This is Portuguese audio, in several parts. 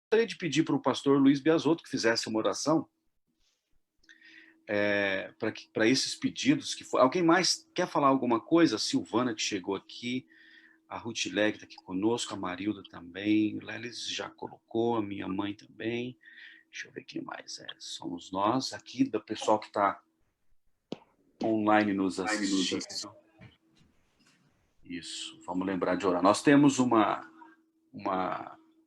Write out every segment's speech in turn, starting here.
gostaria de pedir para o pastor Luiz Biasotto que fizesse uma oração para esses pedidos. Alguém mais quer falar alguma coisa? A Silvana, que chegou aqui, a Ruth Leg está aqui conosco, a Marilda também, o Lelis já colocou, a minha mãe também. Deixa eu ver quem mais somos nós aqui, do pessoal que está online nos assistindo. Isso, vamos lembrar de orar. Nós temos uma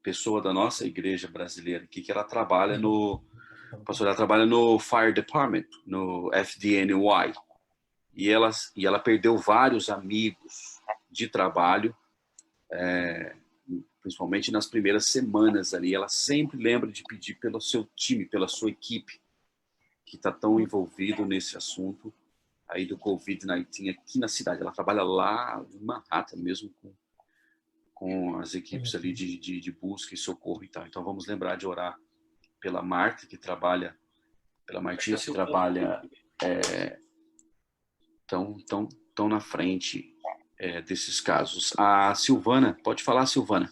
pessoa da nossa igreja brasileira aqui que ela trabalha ela trabalha no Fire Department, no FDNY, e ela perdeu vários amigos de trabalho, principalmente nas primeiras semanas ali. Ela sempre lembra de pedir pelo seu time, pela sua equipe, que está tão envolvido nesse assunto aí do Covid-19 aqui na cidade. Ela trabalha lá em Manhattan mesmo, com as equipes ali de busca e socorro e tal. Então vamos lembrar de orar pela Marta, que trabalha, pela Martinha, que trabalha tão na frente desses casos. A Silvana, pode falar, Silvana.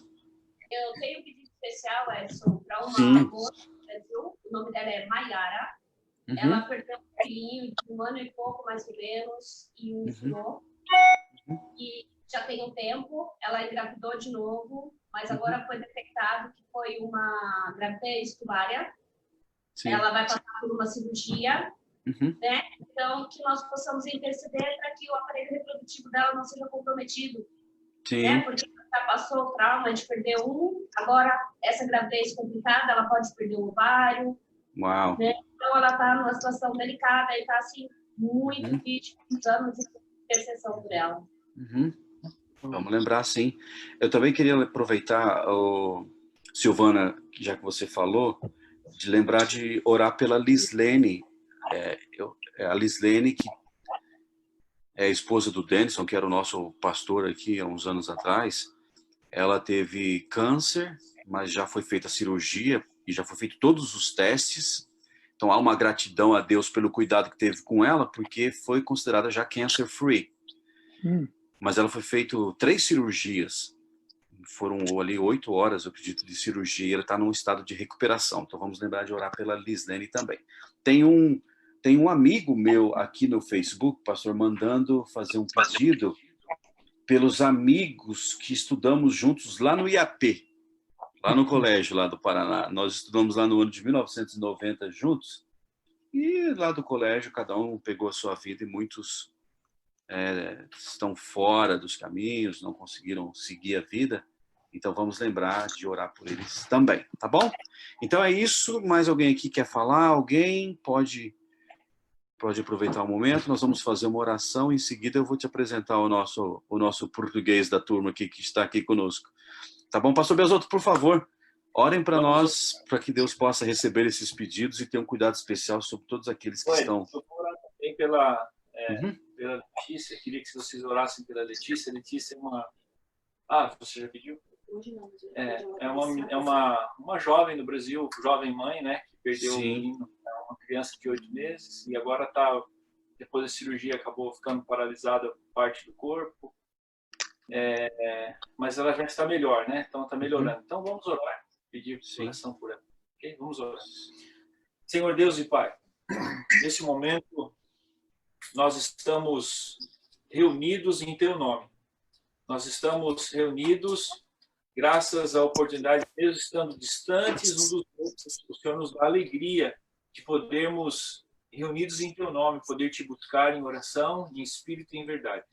Eu tenho um pedido especial, Edson, para uma moça do Brasil. O nome dela é Maiara. Ela perdeu um filhinho de 1 ano e pouco, mais ou menos, e um senhor. E já tem um tempo, ela engravidou de novo, mas agora foi detectado que foi uma gravidez tubular. Ela vai passar por uma cirurgia, né? Então, que nós possamos interceder para que o aparelho reprodutivo dela não seja comprometido. Né? Porque já passou o trauma de perder agora essa gravidez complicada, ela pode perder o ovário. Uau! Né? Então, ela está numa situação delicada e está, assim, muito difícil, precisamos de intercessão por ela. Vamos lembrar, sim. Eu também queria aproveitar, Silvana, já que você falou, de lembrar de orar pela Lislene. A Lislene, que é a esposa do Denison, que era o nosso pastor aqui há uns anos atrás. Ela teve câncer, mas já foi feita a cirurgia e já foi feito todos os testes. Então há uma gratidão a Deus pelo cuidado que teve com ela, porque foi considerada já cancer free. Mas ela foi feito 3 cirurgias. Foram ali 8 horas, eu acredito, de cirurgia, e ela está num estado de recuperação. Então vamos lembrar de orar pela Lislene também. Tem um amigo meu aqui no Facebook, pastor, mandando fazer um pedido pelos amigos que estudamos juntos lá no IAP, lá no colégio lá do Paraná. Nós estudamos lá no ano de 1990 juntos, e lá do colégio cada um pegou a sua vida, e muitos estão fora dos caminhos, não conseguiram seguir a vida. Então vamos lembrar de orar por eles também, tá bom? Então é isso. Mais alguém aqui quer falar? Alguém pode aproveitar o momento. Nós vamos fazer uma oração, em seguida eu vou te apresentar o nosso português da turma aqui, que está aqui conosco. Tá bom, pastor Biasotto, por favor, orem para nós, para que Deus possa receber esses pedidos e ter um cuidado especial sobre todos aqueles que estão... Eu vou orar também pela Letícia. Queria que vocês orassem pela Letícia. Letícia é uma... você já pediu? É uma jovem no Brasil, jovem mãe, né, que perdeu um menino, uma criança de 8 meses, e agora está, depois da cirurgia, acabou ficando paralisada parte do corpo, mas ela já está melhor, né? Então está melhorando. Então vamos orar, pedir oração por ela. Okay? Vamos orar. Senhor Deus e Pai, nesse momento nós estamos reunidos em Teu nome. Nós estamos reunidos graças à oportunidade, mesmo estando distantes uns dos outros. O Senhor nos dá alegria de podermos, reunidos em Teu nome, poder Te buscar em oração, em espírito e em verdade.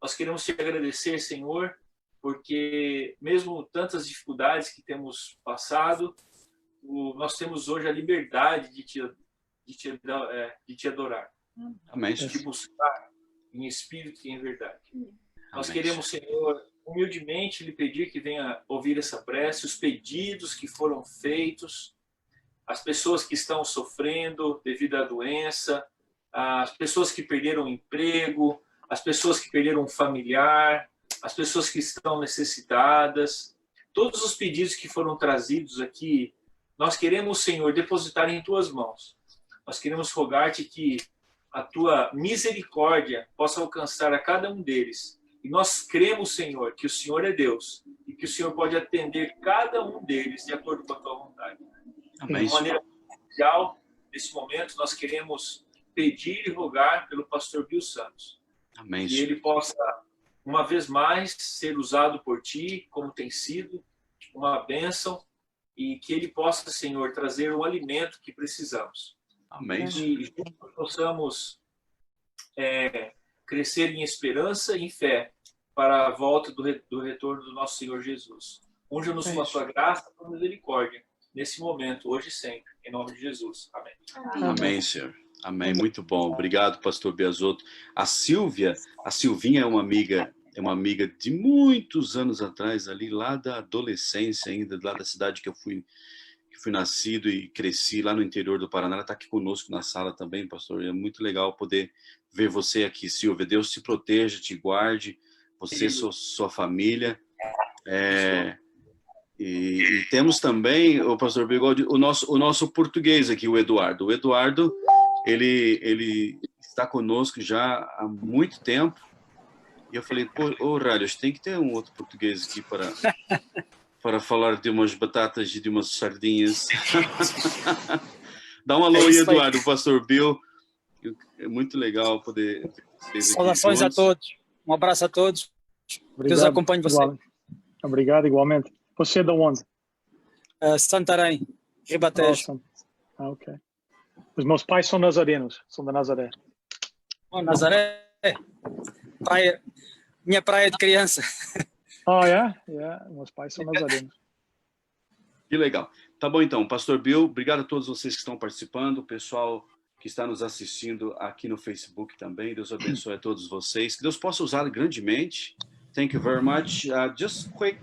Nós queremos Te agradecer, Senhor, porque mesmo tantas dificuldades que temos passado, nós temos hoje a liberdade de Te adorar. Amém. De Te buscar em espírito e em verdade. Nós queremos, Senhor, humildemente lhe pedir que venha ouvir essa prece, os pedidos que foram feitos, as pessoas que estão sofrendo devido à doença, as pessoas que perderam o emprego, as pessoas que perderam um familiar, as pessoas que estão necessitadas, todos os pedidos que foram trazidos aqui, nós queremos, Senhor, depositar em Tuas mãos. Nós queremos rogar-te que a Tua misericórdia possa alcançar a cada um deles. E nós cremos, Senhor, que o Senhor é Deus e que o Senhor pode atender cada um deles de acordo com a tua vontade. Amém. De maneira especial, nesse momento, nós queremos pedir e rogar pelo pastor Bill Santos. Amém. Que ele possa, uma vez mais, ser usado por ti, como tem sido, uma bênção, e que ele possa, Senhor, trazer o alimento que precisamos. Amém. E juntos possamos crescer em esperança e em fé para a volta do retorno do nosso Senhor Jesus. Unja-nos com a tua graça e tua misericórdia, nesse momento, hoje e sempre, em nome de Jesus. Amém. Amém, Senhor. Amém. Muito bom. Obrigado, pastor Biasotto. A Silvinha é uma amiga de muitos anos atrás, ali lá da adolescência ainda, lá da cidade que eu fui nascido e cresci lá no interior do Paraná. Ela está aqui conosco na sala também, pastor. É muito legal poder ver você aqui, Silvia. Deus te proteja, te guarde, você, sua família. E temos também, o pastor Bigode, o nosso português aqui, o Eduardo. O Eduardo, ele está conosco já há muito tempo. E eu falei, pô, Rádios, tem que ter um outro português aqui para falar de umas batatas e de umas sardinhas. Dá um alô aí, Eduardo, o pastor Bill. É muito legal poder ter vocês aqui. Saudações a todos. Um abraço a todos. Obrigado. Deus acompanhe você. Obrigado, igualmente. Você é de onde? Santarém, Ribatejo. Ok. Os meus pais são nazarenos, são da Nazaré. Nazaré, minha praia de criança. Meus pais são nazarenos. Que legal. Tá bom, então. Pastor Bill, obrigado a todos vocês que estão participando, o pessoal que está nos assistindo aqui no Facebook também. Deus abençoe a todos vocês. Que Deus possa usá-lo grandemente. Thank you very much. Just quick,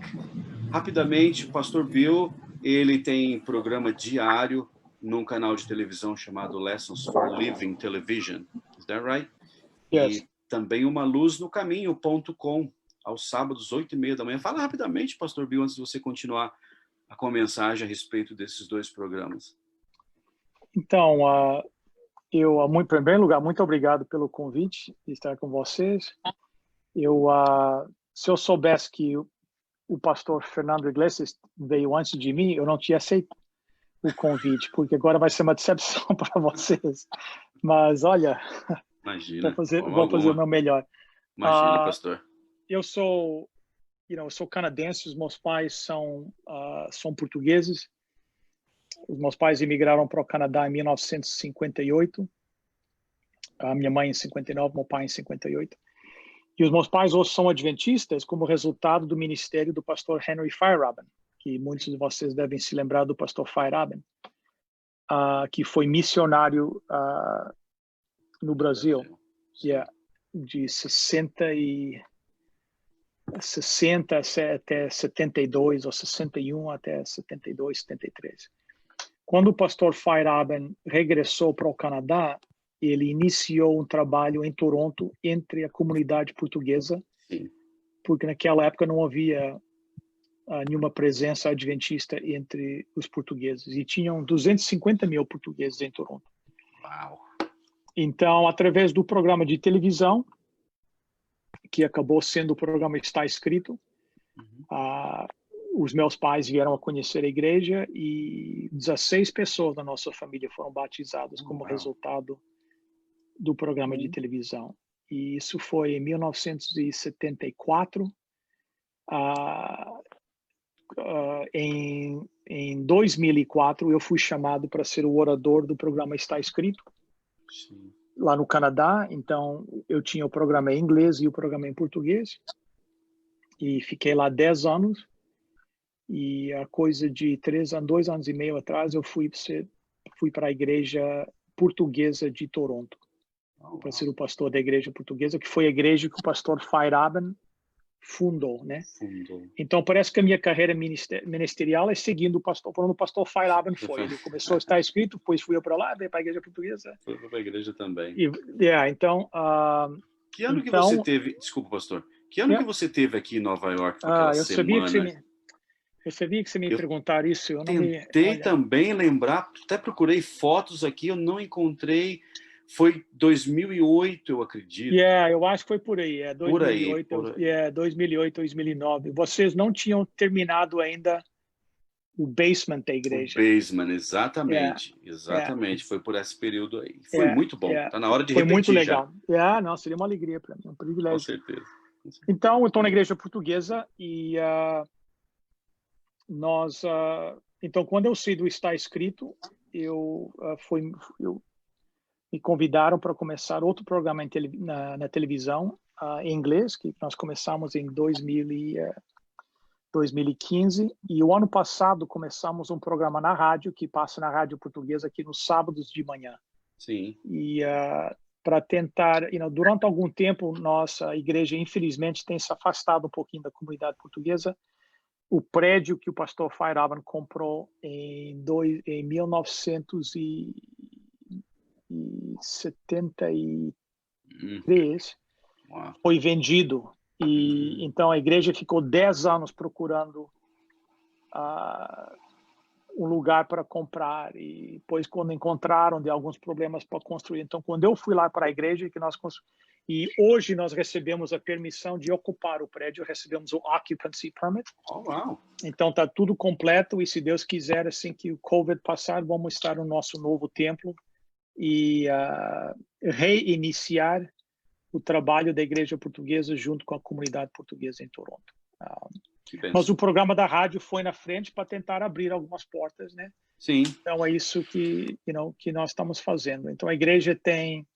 rapidamente, o pastor Bill, ele tem programa diário num canal de televisão chamado Lessons for Living Television. Is that right? Yes. E também uma luz no caminho.com, aos sábados, 8h30 da manhã. Fala rapidamente, pastor Bill, antes de você continuar com a mensagem a respeito desses dois programas. Então, em primeiro lugar, muito obrigado pelo convite de estar com vocês. Se eu soubesse que o pastor Fernando Iglesias veio antes de mim, eu não tinha aceito o convite, porque agora vai ser uma decepção para vocês. Mas, olha, imagina, vou fazer o meu melhor. Imagina, pastor. Eu sou canadense, os meus pais são portugueses. Os meus pais emigraram para o Canadá em 1958. A minha mãe em 59, meu pai em 58. E os meus pais hoje são adventistas como resultado do ministério do pastor Henry Feierabend, que muitos de vocês devem se lembrar do pastor Feierabend, que foi missionário no Brasil, de 60 até 72, ou 61 até 72, 73. Quando o pastor Feierabend regressou para o Canadá, ele iniciou um trabalho em Toronto entre a comunidade portuguesa, porque naquela época não havia nenhuma presença adventista entre os portugueses, e tinham 250 mil portugueses em Toronto. Uau. Então, através do programa de televisão, que acabou sendo o programa Está Escrito, os meus pais vieram a conhecer a igreja e 16 pessoas da nossa família foram batizadas como resultado do programa de televisão. E isso foi em 1974. Em 2004, eu fui chamado para ser o orador do programa Está Escrito, lá no Canadá. Então, eu tinha o programa em inglês e o programa em português. E fiquei lá 10 anos. E a coisa de 2 anos e meio atrás, eu fui para a igreja portuguesa de Toronto, para ser o pastor da igreja portuguesa, que foi a igreja que o pastor Feierabend fundou, né? Então, parece que a minha carreira ministerial é seguindo o pastor, por onde o pastor Feierabend foi. Ele começou a estar escrito, depois fui eu para lá, veio para a igreja portuguesa. Foi para a igreja também. Então... que ano que você teve... Desculpa, pastor. Que ano que você teve aqui em Nova York naquela semana? Eu sabia que você me ia perguntar isso. Eu tentei também lembrar, até procurei fotos aqui, eu não encontrei. Foi 2008, eu acredito. Eu acho que foi por aí. 2008, por aí. 2008, 2009. Vocês não tinham terminado ainda o basement da igreja. O basement, exatamente. Exatamente. Foi por esse período aí. Foi muito bom. Tá na hora de Foi repetir muito legal. já. Não, seria uma alegria para mim, um Com privilégio. certeza. Então, eu estou na igreja portuguesa e então, quando eu saí do Está Escrito, me convidaram para começar outro programa na televisão em inglês, que nós começamos em 2015, e o ano passado começamos um programa na rádio, que passa na rádio portuguesa aqui nos sábados de manhã. Sim. E para tentar, durante algum tempo, nossa igreja, infelizmente, tem se afastado um pouquinho da comunidade portuguesa. O prédio que o pastor Feyerabend comprou em 1973 foi vendido. E então a igreja ficou 10 anos procurando um lugar para comprar, e depois, quando encontraram, de alguns problemas para construir. Então, quando eu fui lá para a igreja, e hoje nós recebemos a permissão de ocupar o prédio, recebemos o occupancy permit. Oh, wow. Então está tudo completo, e se Deus quiser, assim que o COVID passar, vamos estar no nosso novo templo e reiniciar o trabalho da igreja portuguesa junto com a comunidade portuguesa em Toronto. Mas o programa da rádio foi na frente para tentar abrir algumas portas, né? Sim. Então é isso que nós estamos fazendo. Então a igreja tem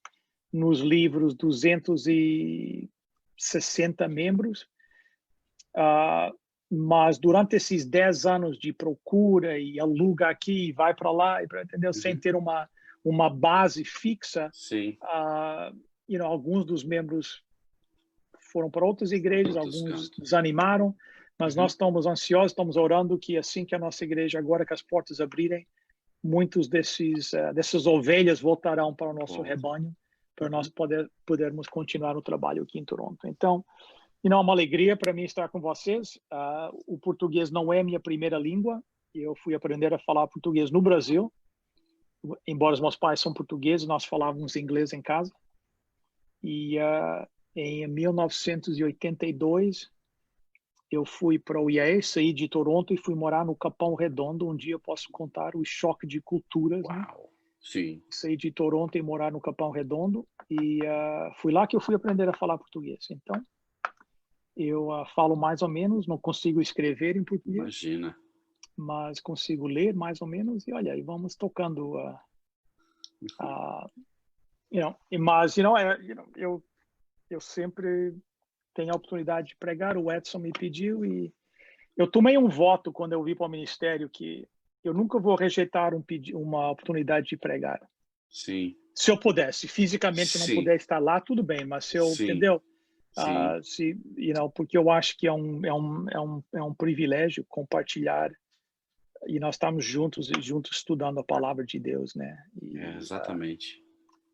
nos livros 260 membros, mas durante esses 10 anos de procura e aluga aqui e vai para lá, entendeu? Sem ter uma base fixa, sim. Alguns dos membros foram para outras igrejas, alguns desanimaram, mas nós estamos ansiosos, estamos orando que assim que a nossa igreja, agora que as portas abrirem, muitos dessas ovelhas voltarão para o nosso rebanho, para nós podermos continuar o trabalho aqui em Toronto. Então, é uma alegria para mim estar com vocês. O português não é minha primeira língua. Eu fui aprender a falar português no Brasil. Embora os meus pais são portugueses, nós falávamos inglês em casa. E em 1982, eu fui para o IAE, saí de Toronto e fui morar no Capão Redondo. Um dia eu posso contar o choque de culturas. Uau. Né? Sim. Saí de Toronto e morar no Capão Redondo. E fui lá que eu fui aprender a falar português. Então, eu falo mais ou menos, não consigo escrever em português. Imagina. Mas consigo ler mais ou menos. E olha, e vamos tocando. Mas, eu sempre tenho a oportunidade de pregar. O Edson me pediu e eu tomei um voto quando eu vim para o ministério que eu nunca vou rejeitar uma oportunidade de pregar. Sim. Se eu pudesse, fisicamente não puder estar lá, tudo bem, mas se eu, entendeu? Porque eu acho que é um privilégio compartilhar, e nós estamos juntos estudando a palavra de Deus, né? Exatamente.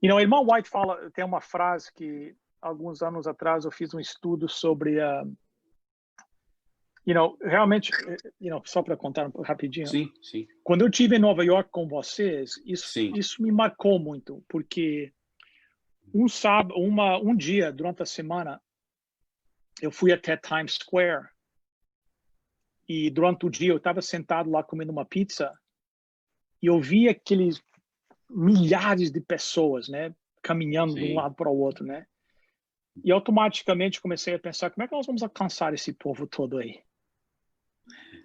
O irmão White tem uma frase que alguns anos atrás eu fiz um estudo sobre realmente, só para contar rapidinho. Sim. Quando eu estive em Nova York com vocês, isso me marcou muito, porque um dia durante a semana eu fui até Times Square e durante o dia eu estava sentado lá comendo uma pizza e eu vi aqueles milhares de pessoas, né, caminhando de um lado para o outro, né? E automaticamente comecei a pensar, como é que nós vamos alcançar esse povo todo aí?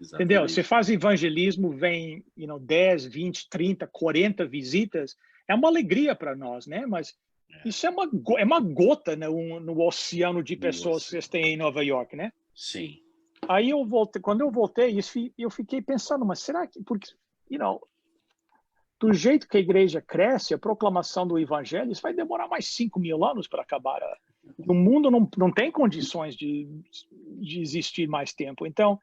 Exatamente. Entendeu? Você faz evangelismo, vem 10, 20, 30, 40 visitas, é uma alegria para nós, né? Mas isso é uma gota, né, no oceano de pessoas que vocês têm em Nova York, né? Sim. Aí quando eu voltei, eu fiquei pensando, mas será que, porque, do jeito que a igreja cresce, a proclamação do evangelho, isso vai demorar mais 5.000 anos para acabar. O mundo não tem condições de existir mais tempo. Então,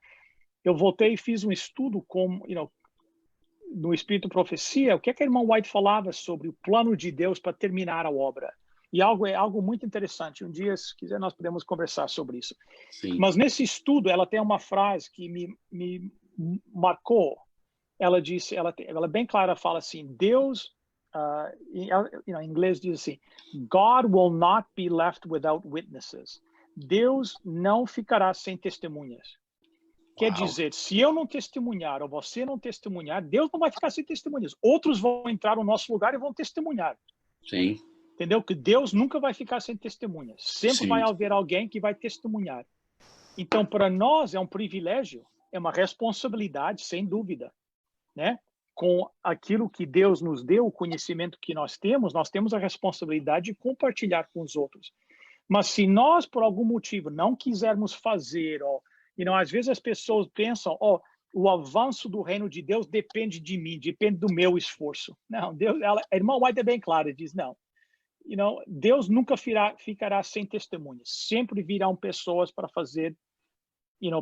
eu voltei e fiz um estudo no Espírito Profecia, o que a irmã White falava sobre o plano de Deus para terminar a obra. E é algo muito interessante. Um dia, se quiser, nós podemos conversar sobre isso. Sim. Mas nesse estudo, ela tem uma frase que me marcou. Ela disse, ela é bem clara, fala assim, Deus em inglês diz assim, God will not be left without witnesses. Deus não ficará sem testemunhas. Quer dizer, se eu não testemunhar ou você não testemunhar, Deus não vai ficar sem testemunhas. Outros vão entrar no nosso lugar e vão testemunhar. Sim. Entendeu? Que Deus nunca vai ficar sem testemunhas. Sempre vai haver alguém que vai testemunhar. Então, para nós é um privilégio, é uma responsabilidade, sem dúvida, né? Com aquilo que Deus nos deu, o conhecimento que nós temos a responsabilidade de compartilhar com os outros. Mas se nós, por algum motivo, não quisermos fazer, ou, às vezes as pessoas pensam, o avanço do reino de Deus depende de mim, depende do meu esforço. Não, a irmã White é bem clara, diz, não. Deus nunca ficará sem testemunhas. Sempre virão pessoas para fazer,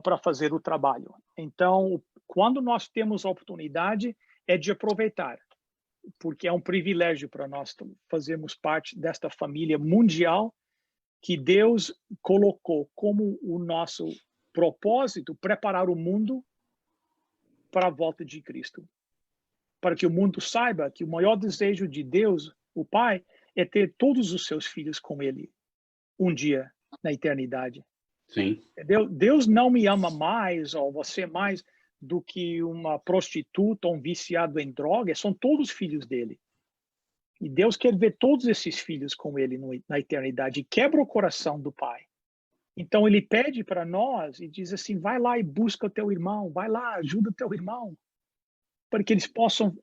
para fazer o trabalho. Então, quando nós temos a oportunidade, é de aproveitar, porque é um privilégio para nós fazermos parte desta família mundial que Deus colocou como o nosso propósito, preparar o mundo para a volta de Cristo. Para que o mundo saiba que o maior desejo de Deus, o Pai, é ter todos os seus filhos com Ele um dia na eternidade. Sim. Deus não me ama mais, ou você mais, do que uma prostituta ou um viciado em droga. São todos filhos dele. E Deus quer ver todos esses filhos com Ele na eternidade. E quebra o coração do Pai. Então Ele pede para nós e diz assim, vai lá e busca o teu irmão, vai lá, ajuda o teu irmão, para que eles possam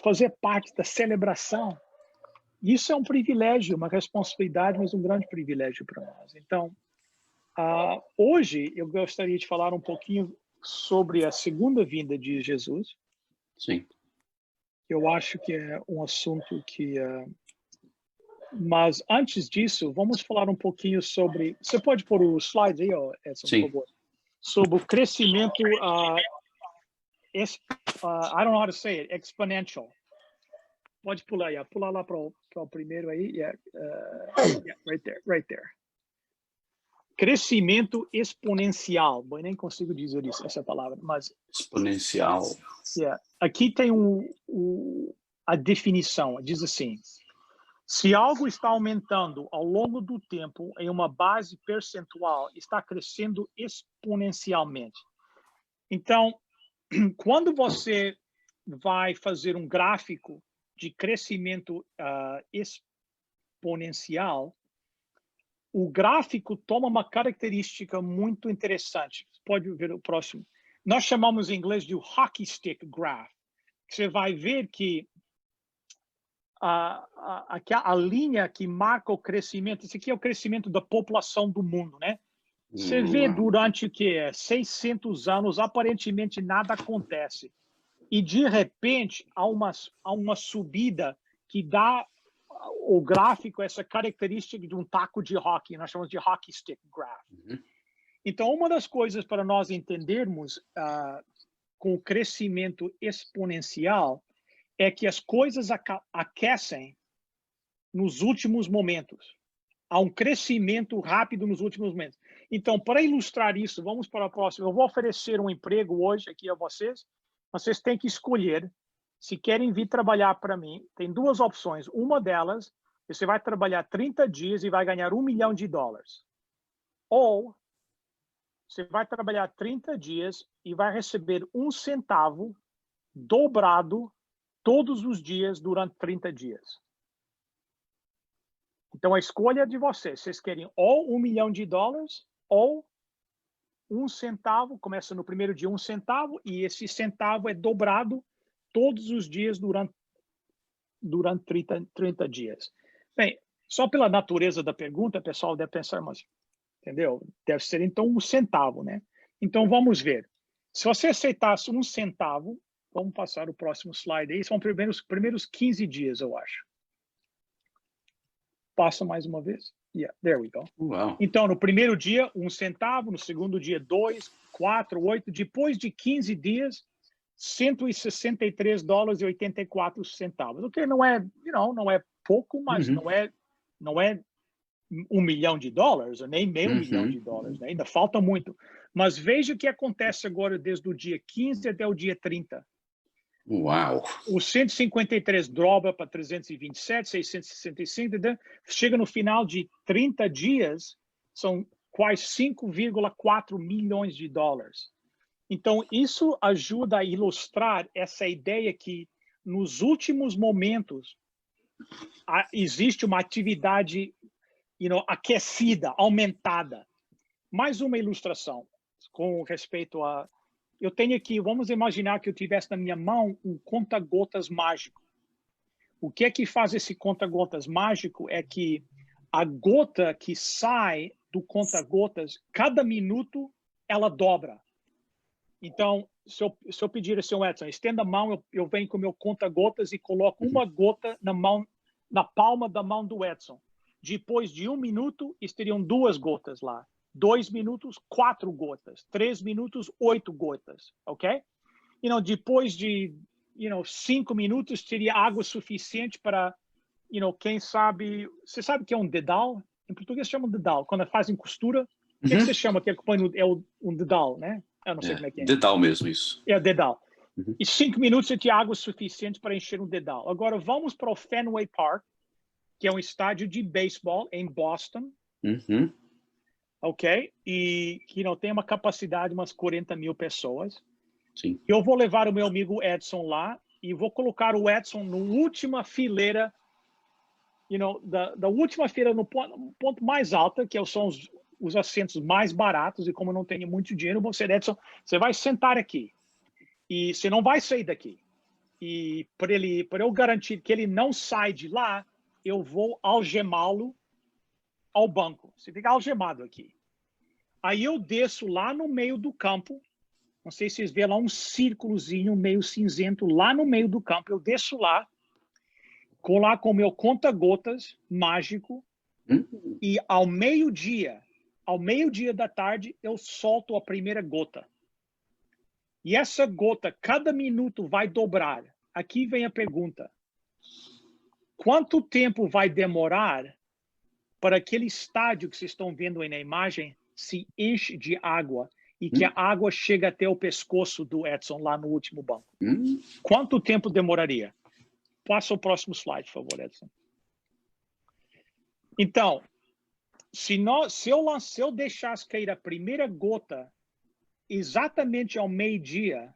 fazer parte da celebração. Isso é um privilégio, uma responsabilidade, mas um grande privilégio para nós. Então, hoje eu gostaria de falar um pouquinho sobre a segunda vinda de Jesus. Sim. Eu acho que é um assunto que... mas antes disso, vamos falar um pouquinho sobre... Você pode pôr o slide aí, Edson, por favor? Sobre o crescimento... I don't know how to say it, exponential. Pode pular, pula lá para o primeiro aí. Right there. Crescimento exponencial. Bom, eu nem consigo dizer essa palavra, mas... Exponencial. Aqui tem a definição. Diz assim, se algo está aumentando ao longo do tempo em uma base percentual, está crescendo exponencialmente. Então, quando você vai fazer um gráfico de crescimento exponencial, o gráfico toma uma característica muito interessante. Você pode ver o próximo. Nós chamamos em inglês de hockey stick graph. Você vai ver que a linha que marca o crescimento, isso aqui é o crescimento da população do mundo, né? Você vê durante 600 anos, aparentemente nada acontece. E, de repente, há uma subida que dá o gráfico essa característica de um taco de hockey. Nós chamamos de hockey stick graph. Então, uma das coisas para nós entendermos com o crescimento exponencial é que as coisas aquecem nos últimos momentos. Há um crescimento rápido nos últimos momentos. Então, para ilustrar isso, vamos para a próxima. Eu vou oferecer um emprego hoje aqui a vocês. Vocês têm que escolher se querem vir trabalhar para mim. Tem duas opções. Uma delas, você vai trabalhar 30 dias e vai ganhar $1 milhão. Ou você vai trabalhar 30 dias e vai receber 1 centavo dobrado todos os dias durante 30 dias. Então, a escolha é de vocês. Vocês querem ou $1 milhão ou 1 centavo, começa no primeiro dia 1 centavo, e esse centavo é dobrado todos os dias durante 30 dias. Bem, só pela natureza da pergunta, o pessoal deve pensar, mas, entendeu? Deve ser, então, 1 centavo, né? Então, vamos ver. Se você aceitasse 1 centavo, vamos passar o próximo slide aí, são os primeiros 15 dias, eu acho. Passa mais uma vez. Yeah, there we go. Uau. Então, no primeiro dia, 1 centavo, no segundo dia, 2, 4, 8, depois de 15 dias, $163,84, o que não é, não é pouco, mas não é $1 milhão, ou nem meio milhão de dólares, né? Ainda falta muito. Mas veja o que acontece agora desde o dia 15 até o dia 30. Uau! O 153 dobra para 327, 665, chega no final de 30 dias, são quase 5,4 milhões de dólares. Então, isso ajuda a ilustrar essa ideia que, nos últimos momentos, existe uma atividade aquecida, aumentada. Mais uma ilustração com respeito a... Eu tenho aqui, vamos imaginar que eu tivesse na minha mão um conta-gotas mágico. O que é que faz esse conta-gotas mágico é que a gota que sai do conta-gotas, cada minuto, ela dobra. Então, se eu pedir assim, Edson, estenda a mão, eu venho com o meu conta-gotas e coloco uma gota na palma da mão do Edson. Depois de 1 minuto, estariam 2 gotas lá. 2 minutos, 4 gotas. 3 minutos, 8 gotas. Ok? Depois de 5 minutos, teria água suficiente para, quem sabe... Você sabe o que é um dedal? Em português chama dedal. Quando fazem costura, o que você chama? Que é um dedal, né? Eu não sei como é que é. Dedal mesmo, isso. É dedal. E 5 minutos você tem água suficiente para encher um dedal. Agora vamos para o Fenway Park, que é um estádio de beisebol em Boston. Ok? E que tem uma capacidade de umas 40 mil pessoas. Sim. Eu vou levar o meu amigo Edson lá e vou colocar o Edson na última fileira, da última fileira no ponto mais alto, que são os assentos mais baratos, e como eu não tenho muito dinheiro, você, Edson, você vai sentar aqui. E você não vai sair daqui. E para eu garantir que ele não sai de lá, eu vou algemá-lo ao banco. Você fica algemado aqui. Aí eu desço lá no meio do campo. Não sei se vocês vêem lá um círculozinho meio cinzento lá no meio do campo. Eu desço lá, com o meu conta-gotas mágico, e ao meio-dia da tarde, eu solto a primeira gota. E essa gota, cada minuto, vai dobrar. Aqui vem a pergunta. Quanto tempo vai demorar para aquele estádio que vocês estão vendo aí na imagem se enche de água e que a água chega até o pescoço do Edson lá no último banco? Quanto tempo demoraria? Passa o próximo slide, por favor, Edson. Então, se eu deixasse cair a primeira gota exatamente ao meio-dia,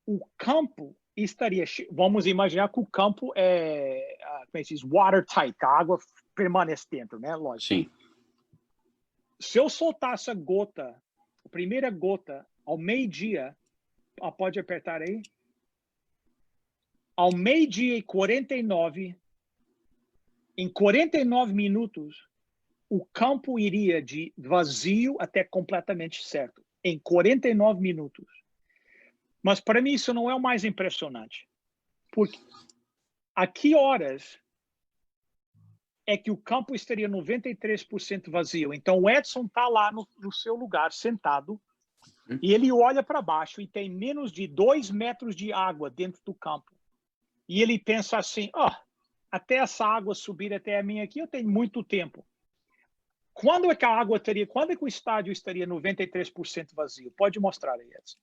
o campo estaria... Vamos imaginar que o campo como é que diz? Watertight, que a água permanece dentro, né? Lógico. Sim. Se eu soltasse a primeira gota, ao meio-dia, pode apertar aí? Ao meio-dia e 49, em 49 minutos, o campo iria de vazio até completamente certo. Em 49 minutos. Mas para mim isso não é o mais impressionante. Porque a que horas é que o campo estaria 93% vazio? Então o Edson está lá no seu lugar, sentado, e ele olha para baixo e tem menos de 2 metros de água dentro do campo. E ele pensa assim, até essa água subir até a minha aqui, eu tenho muito tempo. Quando é que o estádio estaria 93% vazio? Pode mostrar aí, Edson.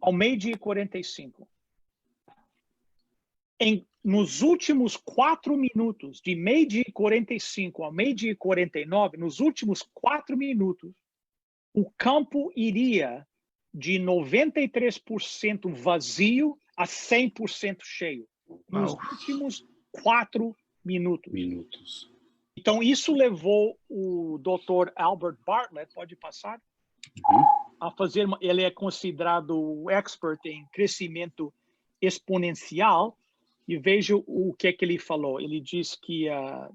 Ao meio-dia e 45. Nos últimos 4 minutos, de meio-dia e 45 ao meio-dia e 49, nos últimos 4 minutos, o campo iria de 93% vazio a 100% cheio. Nos últimos 4 minutos. Então, isso levou o Dr. Albert Bartlett, pode passar, a fazer... Ele é considerado o expert em crescimento exponencial, e veja o que é que ele falou. Ele diz que a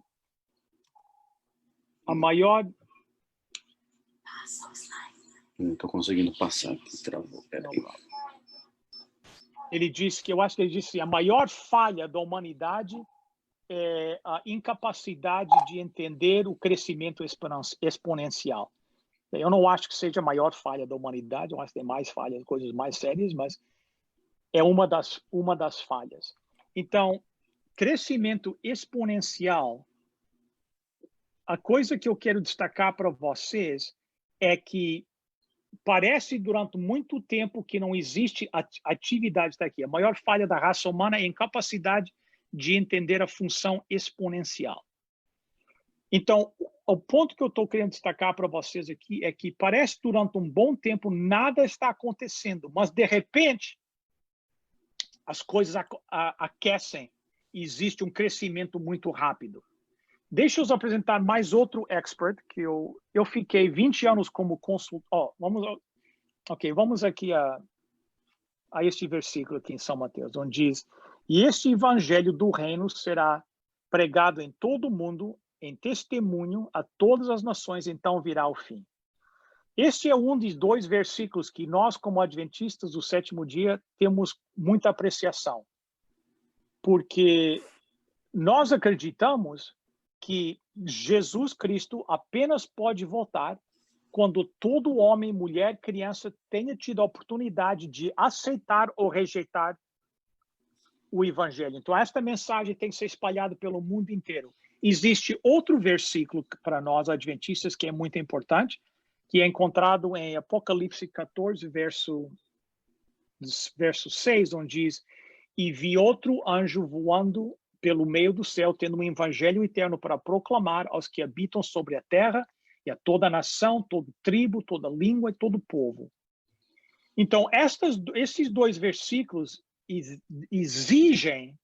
maior... Não estou conseguindo passar aqui, travou. Ele disse que, eu acho que ele disse, a maior falha da humanidade é a incapacidade de entender o crescimento exponencial. Eu não acho que seja a maior falha da humanidade, eu acho que tem mais falhas, coisas mais sérias, mas é uma das falhas. Então, crescimento exponencial, a coisa que eu quero destacar para vocês é que parece durante muito tempo que não existe atividade daqui. A maior falha da raça humana é a incapacidade de entender a função exponencial. Então, o ponto que eu estou querendo destacar para vocês aqui é que parece durante um bom tempo nada está acontecendo, mas de repente as coisas aquecem e existe um crescimento muito rápido. Deixa eu apresentar mais outro expert que eu fiquei 20 anos como consultor. Vamos aqui a este versículo aqui em São Mateus, onde diz: e este evangelho do reino será pregado em todo o mundo, em testemunho a todas as nações, então virá o fim. Este é um dos 2 versículos que nós, como adventistas do sétimo dia, temos muita apreciação. Porque nós acreditamos que Jesus Cristo apenas pode voltar quando todo homem, mulher, criança tenha tido a oportunidade de aceitar ou rejeitar o evangelho. Então, esta mensagem tem que ser espalhada pelo mundo inteiro. Existe outro versículo para nós adventistas que é muito importante, que é encontrado em Apocalipse 14, verso 6, onde diz: e vi outro anjo voando pelo meio do céu, tendo um evangelho eterno para proclamar aos que habitam sobre a terra e a toda nação, toda tribo, toda língua e todo povo. Então, esses 2 versículos exigem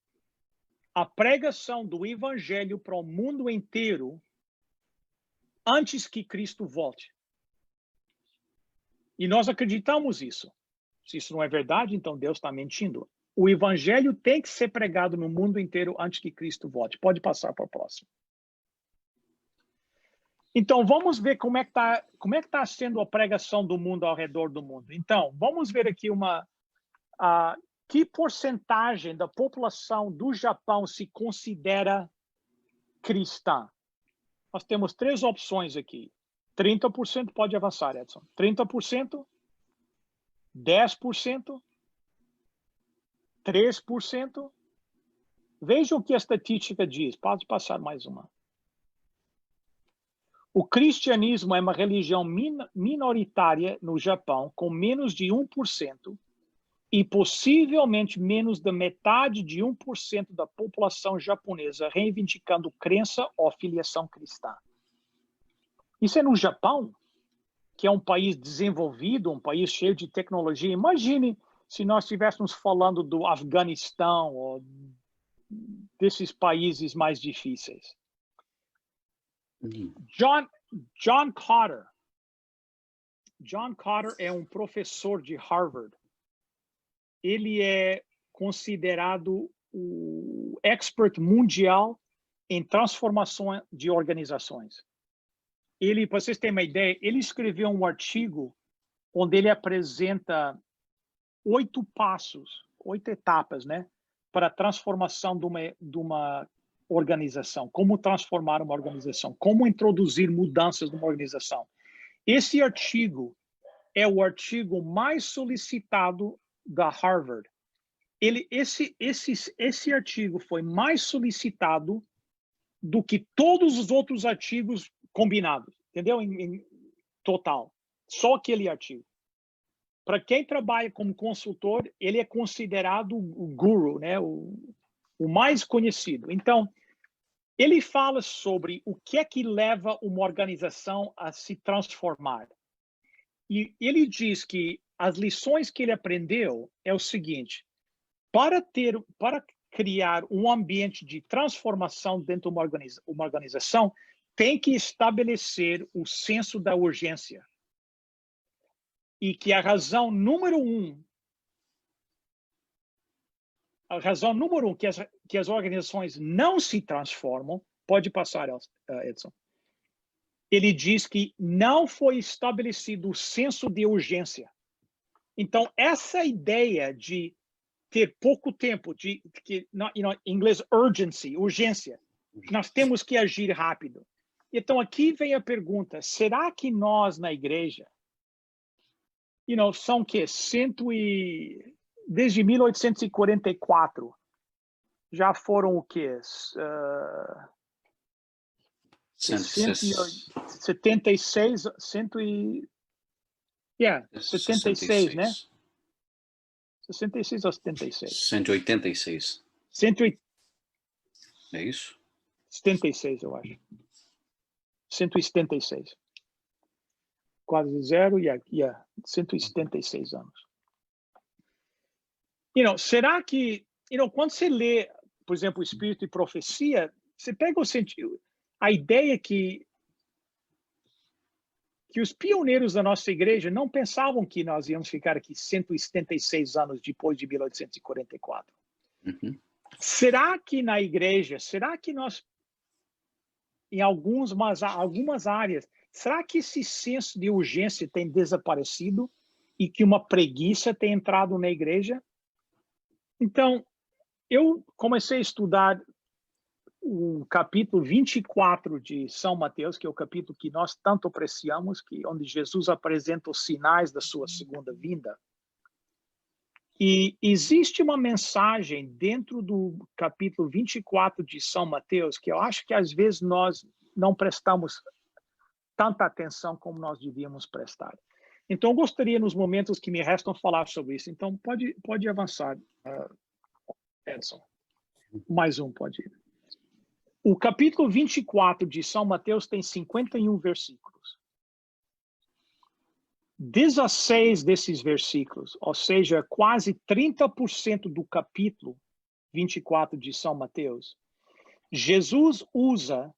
a pregação do evangelho para o mundo inteiro antes que Cristo volte. E nós acreditamos isso. Se isso não é verdade, então Deus está mentindo. O evangelho tem que ser pregado no mundo inteiro antes que Cristo volte. Pode passar para o próximo. Então, vamos ver como é que tá sendo a pregação do mundo ao redor do mundo. Então, vamos ver aqui que porcentagem da população do Japão se considera cristã. Nós temos 3 opções aqui. 30%, pode avançar, Edson. 30%, 10%, 3%. Vejam o que a estatística diz. Pode passar mais uma. O cristianismo é uma religião minoritária no Japão, com menos de 1%, e possivelmente menos da metade de 1% da população japonesa reivindicando crença ou filiação cristã. Isso é no Japão, que é um país desenvolvido, um país cheio de tecnologia. Imagine se nós estivéssemos falando do Afeganistão ou desses países mais difíceis. John Cotter. John Cotter é um professor de Harvard. Ele é considerado o expert mundial em transformação de organizações. Ele, para vocês terem uma ideia, ele escreveu um artigo onde ele apresenta 8 passos, 8 etapas, né, para a transformação de uma organização. Como transformar uma organização, como introduzir mudanças numa organização. Esse artigo é o artigo mais solicitado da Harvard. Esse artigo foi mais solicitado do que todos os outros artigos combinados, entendeu? Em total. Só aquele artigo. Para quem trabalha como consultor, ele é considerado o guru, né? O mais conhecido. Então, ele fala sobre o que é que leva uma organização a se transformar. E ele diz que as lições que ele aprendeu é o seguinte: para criar um ambiente de transformação dentro de uma organização, tem que estabelecer o senso da urgência. E que a razão número um que as organizações não se transformam, pode passar, Edson. Ele diz que não foi estabelecido o senso de urgência. Então, essa ideia de ter pouco tempo, em inglês, urgência, nós temos que agir rápido. Então, aqui vem a pergunta: será que nós, na igreja, são que desde 1844, já foram o quê? 76, Yeah, 76, né? 66 ou 76? 186. 176, É isso? eu acho. 176. Quase zero, yeah, 176 anos. Será que, quando você lê, por exemplo, o Espírito e Profecia, você pega o sentido, a ideia que os pioneiros da nossa igreja não pensavam que nós íamos ficar aqui 176 anos depois de 1844. Uhum. Será que na igreja, nós, em algumas áreas, será que esse senso de urgência tem desaparecido e que uma preguiça tem entrado na igreja? Então, eu comecei a estudar o capítulo 24 de São Mateus, que é o capítulo que nós tanto apreciamos, onde Jesus apresenta os sinais da sua segunda vinda. E existe uma mensagem dentro do capítulo 24 de São Mateus que eu acho que às vezes nós não prestamos tanta atenção como nós devíamos prestar. Então, eu gostaria, nos momentos que me restam, falar sobre isso. Então, pode avançar, Edson. Mais um, pode ir. O capítulo 24 de São Mateus tem 51 versículos. 16 desses versículos, ou seja, quase 30% do capítulo 24 de São Mateus, Jesus usa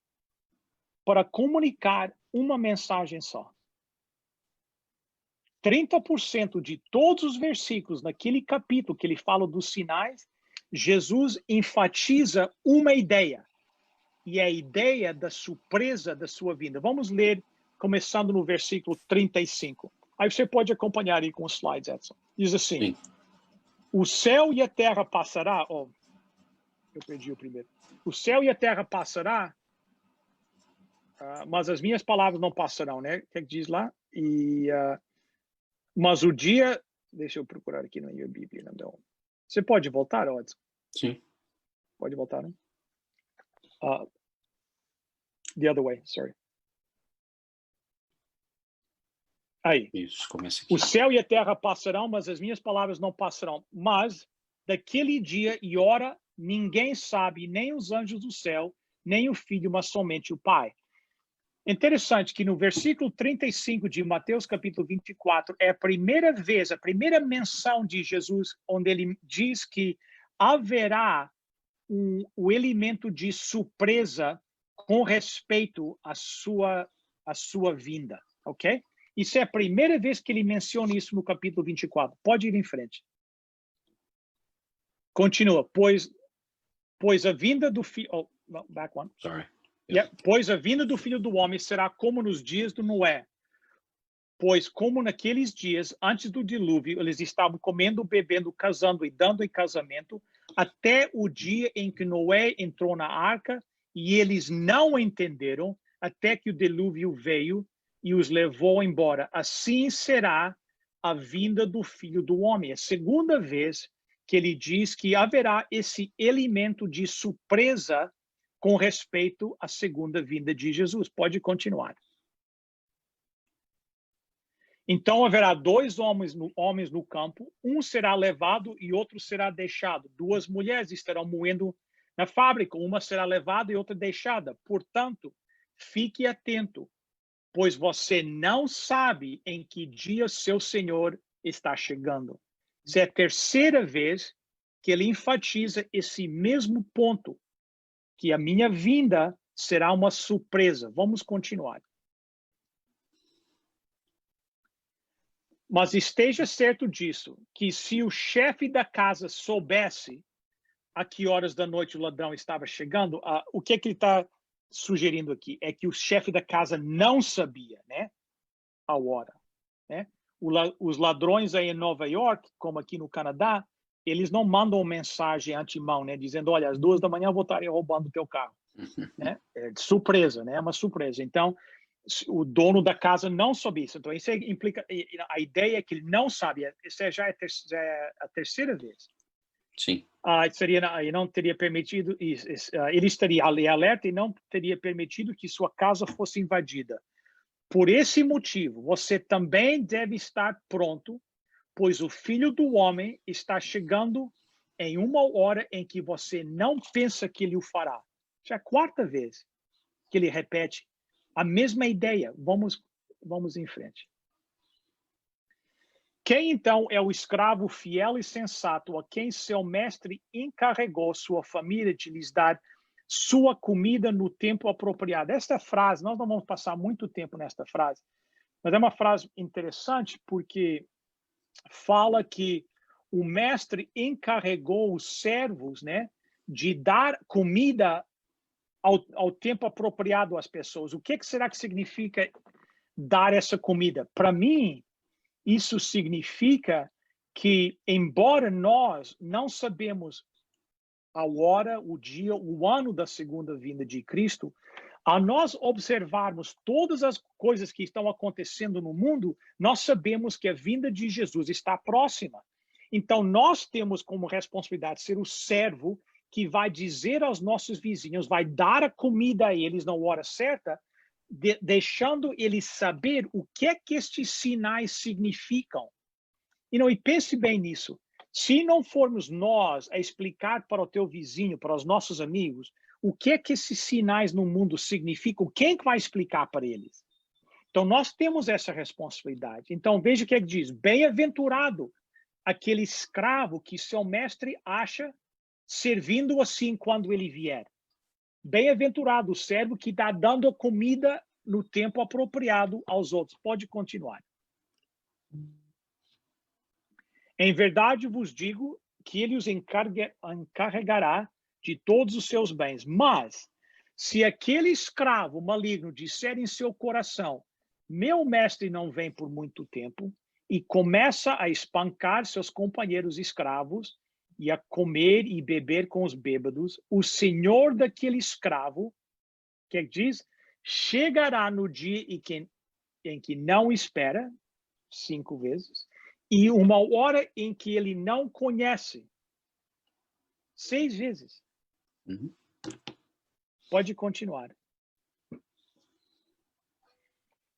para comunicar uma mensagem só. 30% de todos os versículos naquele capítulo que ele fala dos sinais, Jesus enfatiza uma ideia. E é a ideia da surpresa da sua vinda. Vamos ler, começando no versículo 35. Aí você pode acompanhar aí com os slides, Edson. Diz assim: sim. O céu e a terra passará. Oh, eu perdi o primeiro. O céu e a terra passará, mas as minhas palavras não passarão, né? O que diz lá? Mas o dia... Deixa eu procurar aqui na minha Bíblia. Não. Você pode voltar, Edson? Sim. Pode voltar, né? The other way, sorry. Aí. Isso, começa aqui. O céu e a terra passarão, mas as minhas palavras não passarão. Mas daquele dia e hora ninguém sabe, nem os anjos do céu, nem o Filho, mas somente o Pai. Interessante que no versículo 35 de Mateus capítulo 24 é a primeira vez, a primeira menção de Jesus, onde ele diz que haverá o elemento de surpresa com respeito à sua vinda, ok? Isso é a primeira vez que ele menciona isso no capítulo 24. Pode ir em frente. Continua. Pois a vinda do filho... Oh, no, back one. Sorry. Yeah. Pois a vinda do Filho do Homem será como nos dias do Noé. Pois como naqueles dias, antes do dilúvio, eles estavam comendo, bebendo, casando e dando em casamento, até o dia em que Noé entrou na arca, e eles não entenderam, até que o dilúvio veio e os levou embora. Assim será a vinda do Filho do Homem. É a segunda vez que ele diz que haverá esse elemento de surpresa com respeito à segunda vinda de Jesus. Pode continuar. Então haverá dois homens no campo, um será levado e outro será deixado. Duas mulheres estarão moendo na fábrica, uma será levada e outra deixada. Portanto, fique atento, pois você não sabe em que dia seu Senhor está chegando. Essa é a terceira vez que ele enfatiza esse mesmo ponto, que a minha vinda será uma surpresa. Vamos continuar. Mas esteja certo disso, que se o chefe da casa soubesse a que horas da noite o ladrão estava chegando, o que ele está sugerindo aqui? É que o chefe da casa não sabia, né? A hora, né? Os ladrões aí em Nova York, como aqui no Canadá, eles não mandam mensagem antemão, né? Dizendo, olha, às 2 da manhã eu vou estar roubando o teu carro. Né? É de surpresa, né? É uma surpresa. Então, o dono da casa não sabia isso. Então, isso implica... A ideia é que ele não sabe. Essa já é a terceira vez. Sim. Ele não teria permitido... ele estaria ali alerta e não teria permitido que sua casa fosse invadida. Por esse motivo, você também deve estar pronto, pois o Filho do Homem está chegando em uma hora em que você não pensa que ele o fará. Já é a quarta vez que ele repete a mesma ideia. Vamos em frente. Quem então é o escravo fiel e sensato a quem seu mestre encarregou sua família de lhes dar sua comida no tempo apropriado? Esta frase, nós não vamos passar muito tempo nesta frase, mas é uma frase interessante porque fala que o mestre encarregou os servos, né, de dar comida ao tempo apropriado às pessoas. O que será que significa dar essa comida? Para mim, isso significa que, embora nós não sabemos a hora, o dia, o ano da segunda vinda de Cristo, a nós observarmos todas as coisas que estão acontecendo no mundo, nós sabemos que a vinda de Jesus está próxima. Então, nós temos como responsabilidade ser o servo que vai dizer aos nossos vizinhos, vai dar a comida a eles na hora certa, deixando eles saber o que é que estes sinais significam. E pense bem nisso. Se não formos nós a explicar para o teu vizinho, para os nossos amigos, o que é que esses sinais no mundo significam, quem vai explicar para eles? Então, nós temos essa responsabilidade. Então, veja o que é que diz. Bem-aventurado aquele escravo que seu mestre acha servindo assim quando ele vier. Bem-aventurado o servo que está dando a comida no tempo apropriado aos outros. Pode continuar. Em verdade vos digo que ele os encarregará de todos os seus bens. Mas, se aquele escravo maligno disser em seu coração, meu mestre não vem por muito tempo, e começa a espancar seus companheiros escravos, e a comer e beber com os bêbados, o senhor daquele escravo, que diz, chegará no dia em que não espera, 5 vezes, e uma hora em que ele não conhece, 6 vezes. Uhum. Pode continuar.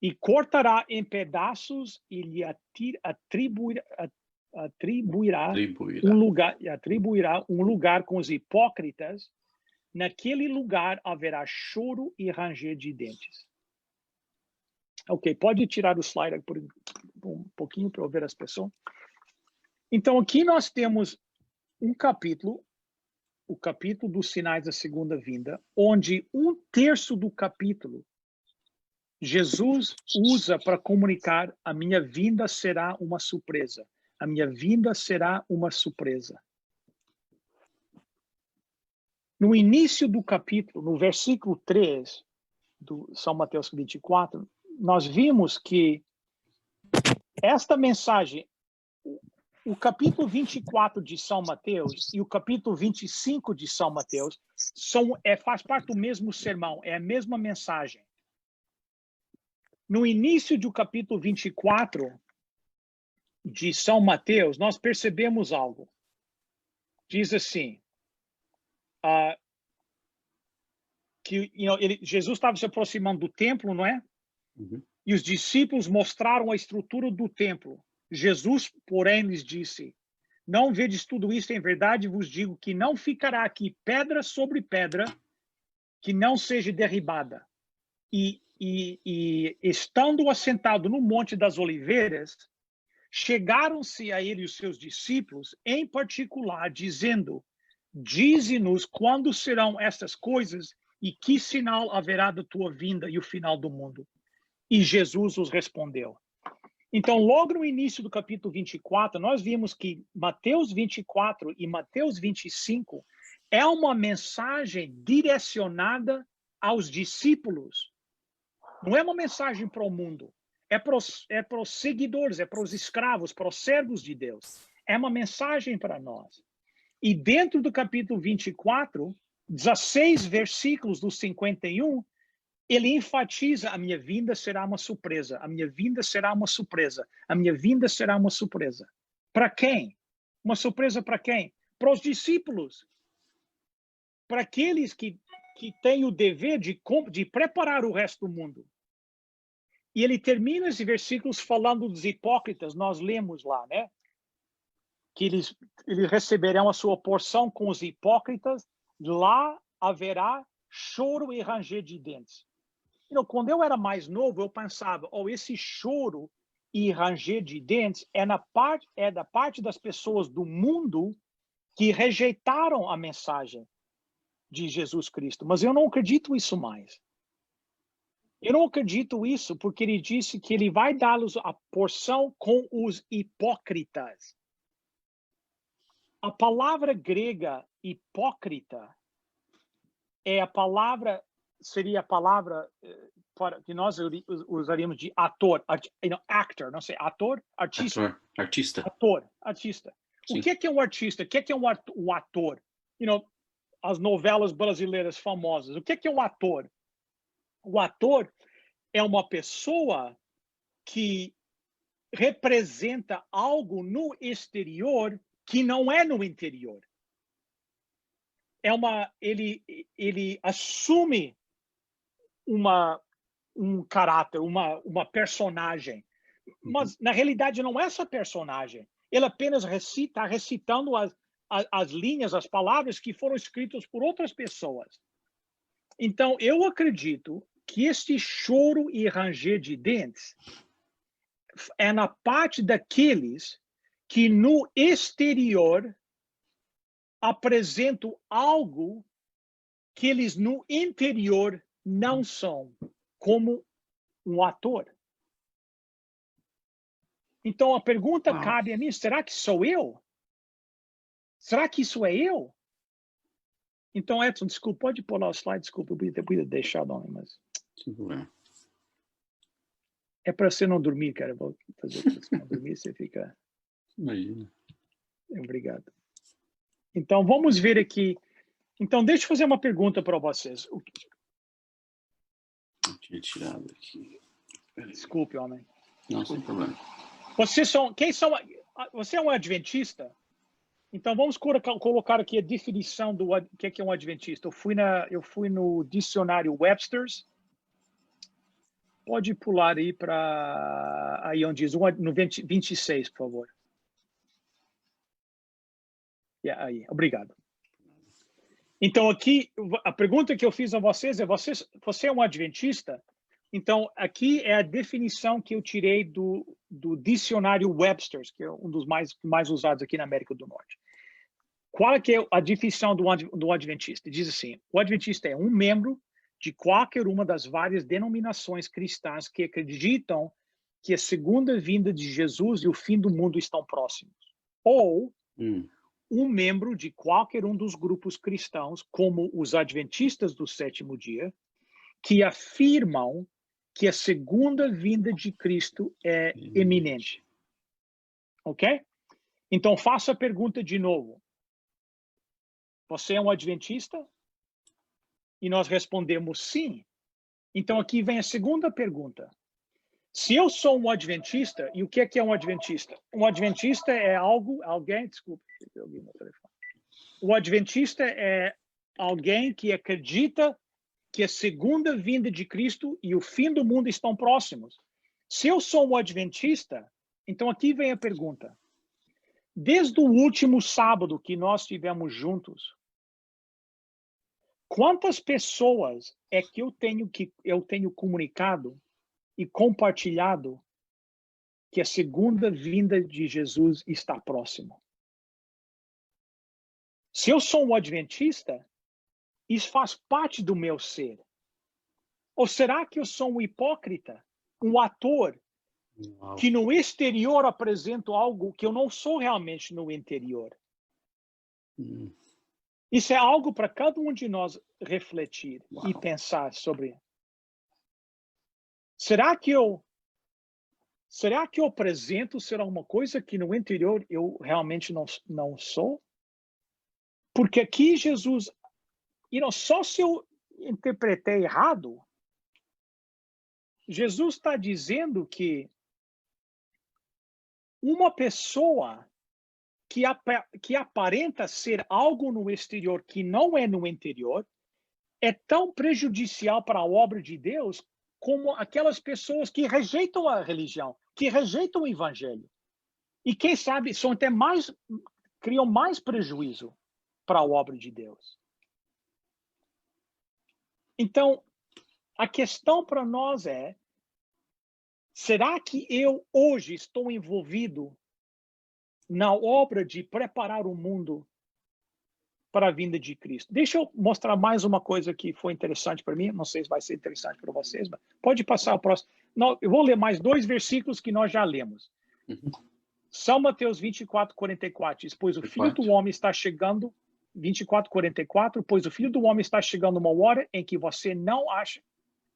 E cortará em pedaços e lhe atribuirá um lugar com os hipócritas. Naquele lugar haverá choro e ranger de dentes. Ok, pode tirar o slide por um pouquinho para eu ver as pessoas. Então, aqui nós temos um capítulo, o capítulo dos sinais da segunda vinda, onde 1/3 do capítulo Jesus usa para comunicar: a minha vinda será uma surpresa. A minha vinda será uma surpresa. No início do capítulo, no versículo 3 do São Mateus 24, nós vimos que esta mensagem, o capítulo 24 de São Mateus e o capítulo 25 de São Mateus faz parte do mesmo sermão, é a mesma mensagem. No início do capítulo 24 de São Mateus, nós percebemos algo. Diz assim, que Jesus estava se aproximando do templo, não é? Uhum. E os discípulos mostraram a estrutura do templo. Jesus, porém, lhes disse, não vedes tudo isso, em verdade vos digo que não ficará aqui pedra sobre pedra que não seja derribada. E estando assentado no Monte das Oliveiras, chegaram-se a ele os seus discípulos, em particular, dizendo, dize-nos quando serão estas coisas e que sinal haverá da tua vinda e o final do mundo. E Jesus os respondeu. Então, logo no início do capítulo 24, nós vimos que Mateus 24 e Mateus 25 é uma mensagem direcionada aos discípulos. Não é uma mensagem para o mundo. É para os seguidores, é para os escravos, para os servos de Deus. É uma mensagem para nós. E dentro do capítulo 24, 16 versículos do 51, ele enfatiza: a minha vinda será uma surpresa, a minha vinda será uma surpresa, a minha vinda será uma surpresa. Para quem? Uma surpresa para quem? Para os discípulos. Para aqueles que têm o dever de preparar o resto do mundo. E ele termina esses versículos falando dos hipócritas, nós lemos lá, né? Que eles receberão a sua porção com os hipócritas, lá haverá choro e ranger de dentes. Quando eu era mais novo, eu pensava, esse choro e ranger de dentes é da parte das pessoas do mundo que rejeitaram a mensagem de Jesus Cristo. Mas eu não acredito isso mais. Eu não acredito isso porque ele disse que ele vai dar-lhes a porção com os hipócritas. A palavra grega hipócrita seria a palavra que nós usaríamos de ator, actor, não sei, ator, artista. Artista. Ator, artista. Sim. O que é um artista? O que é um ator? As novelas brasileiras famosas. O que é um ator? O ator é uma pessoa que representa algo no exterior que não é no interior. Ele assume um caráter, uma personagem. Mas, na realidade, não é essa personagem. Ele apenas está recitando as linhas, as palavras que foram escritas por outras pessoas. Então, eu acredito que este choro e ranger de dentes é na parte daqueles que no exterior apresentam algo que eles no interior não são, como um ator. Então a pergunta cabe a mim, será que sou eu? Será que isso é eu? Então, Edson, desculpa, pode pôr lá o slide, desculpa, eu podia deixar, mas... É para você não dormir, cara. Vou fazer para você não dormir, você fica... Imagina. Obrigado. Então, vamos ver aqui. Então, deixa eu fazer uma pergunta para vocês. Eu tinha tirado aqui. Desculpe, homem. Não, sem problema. Você é um adventista? Então, vamos colocar aqui a definição do que é um adventista. Eu fui no dicionário Webster's. Pode pular aí para aí onde diz no 26, por favor. Aí, obrigado. Então, aqui, a pergunta que eu fiz a vocês é, você é um adventista? Então, aqui é a definição que eu tirei do dicionário Webster's, que é um dos mais usados aqui na América do Norte. Qual é que é a definição do adventista? Diz assim, o adventista é um membro de qualquer uma das várias denominações cristãs que acreditam que a segunda vinda de Jesus e o fim do mundo estão próximos. Ou um membro de qualquer um dos grupos cristãos, como os adventistas do sétimo dia, que afirmam que a segunda vinda de Cristo é iminente. Ok? Então, faço a pergunta de novo. Você é um adventista? E nós respondemos sim. Então, aqui vem a segunda pergunta. Se eu sou um adventista, e o que é um adventista? Um adventista é alguém, desculpe, eu vi meu telefone. O adventista é alguém que acredita que a segunda vinda de Cristo e o fim do mundo estão próximos. Se eu sou um adventista, então aqui vem a pergunta. Desde o último sábado que nós tivemos juntos, quantas pessoas é que eu tenho comunicado e compartilhado que a segunda vinda de Jesus está próxima? Se eu sou um adventista, isso faz parte do meu ser. Ou será que eu sou um hipócrita, um ator, que no exterior apresento algo que eu não sou realmente no interior? Isso é algo para cada um de nós refletir e pensar sobre. Será que eu apresento ser alguma coisa que no interior eu realmente não sou? Porque aqui Jesus, só se eu interpretei errado, Jesus está dizendo que uma pessoa que aparenta ser algo no exterior que não é no interior é tão prejudicial para a obra de Deus como aquelas pessoas que rejeitam a religião, que rejeitam o evangelho. E quem sabe são até mais, criam mais prejuízo para a obra de Deus. Então, a questão para nós é, será que eu hoje estou envolvido na obra de preparar o mundo para a vinda de Cristo? Deixa eu mostrar mais uma coisa que foi interessante para mim. Não sei se vai ser interessante para vocês, mas pode passar o próximo. Não, eu vou ler mais 2 versículos que nós já lemos. São Mateus 24, 44 diz, pois o Filho do Homem está chegando, 24, 44, pois o Filho do Homem está chegando uma hora em que você não acha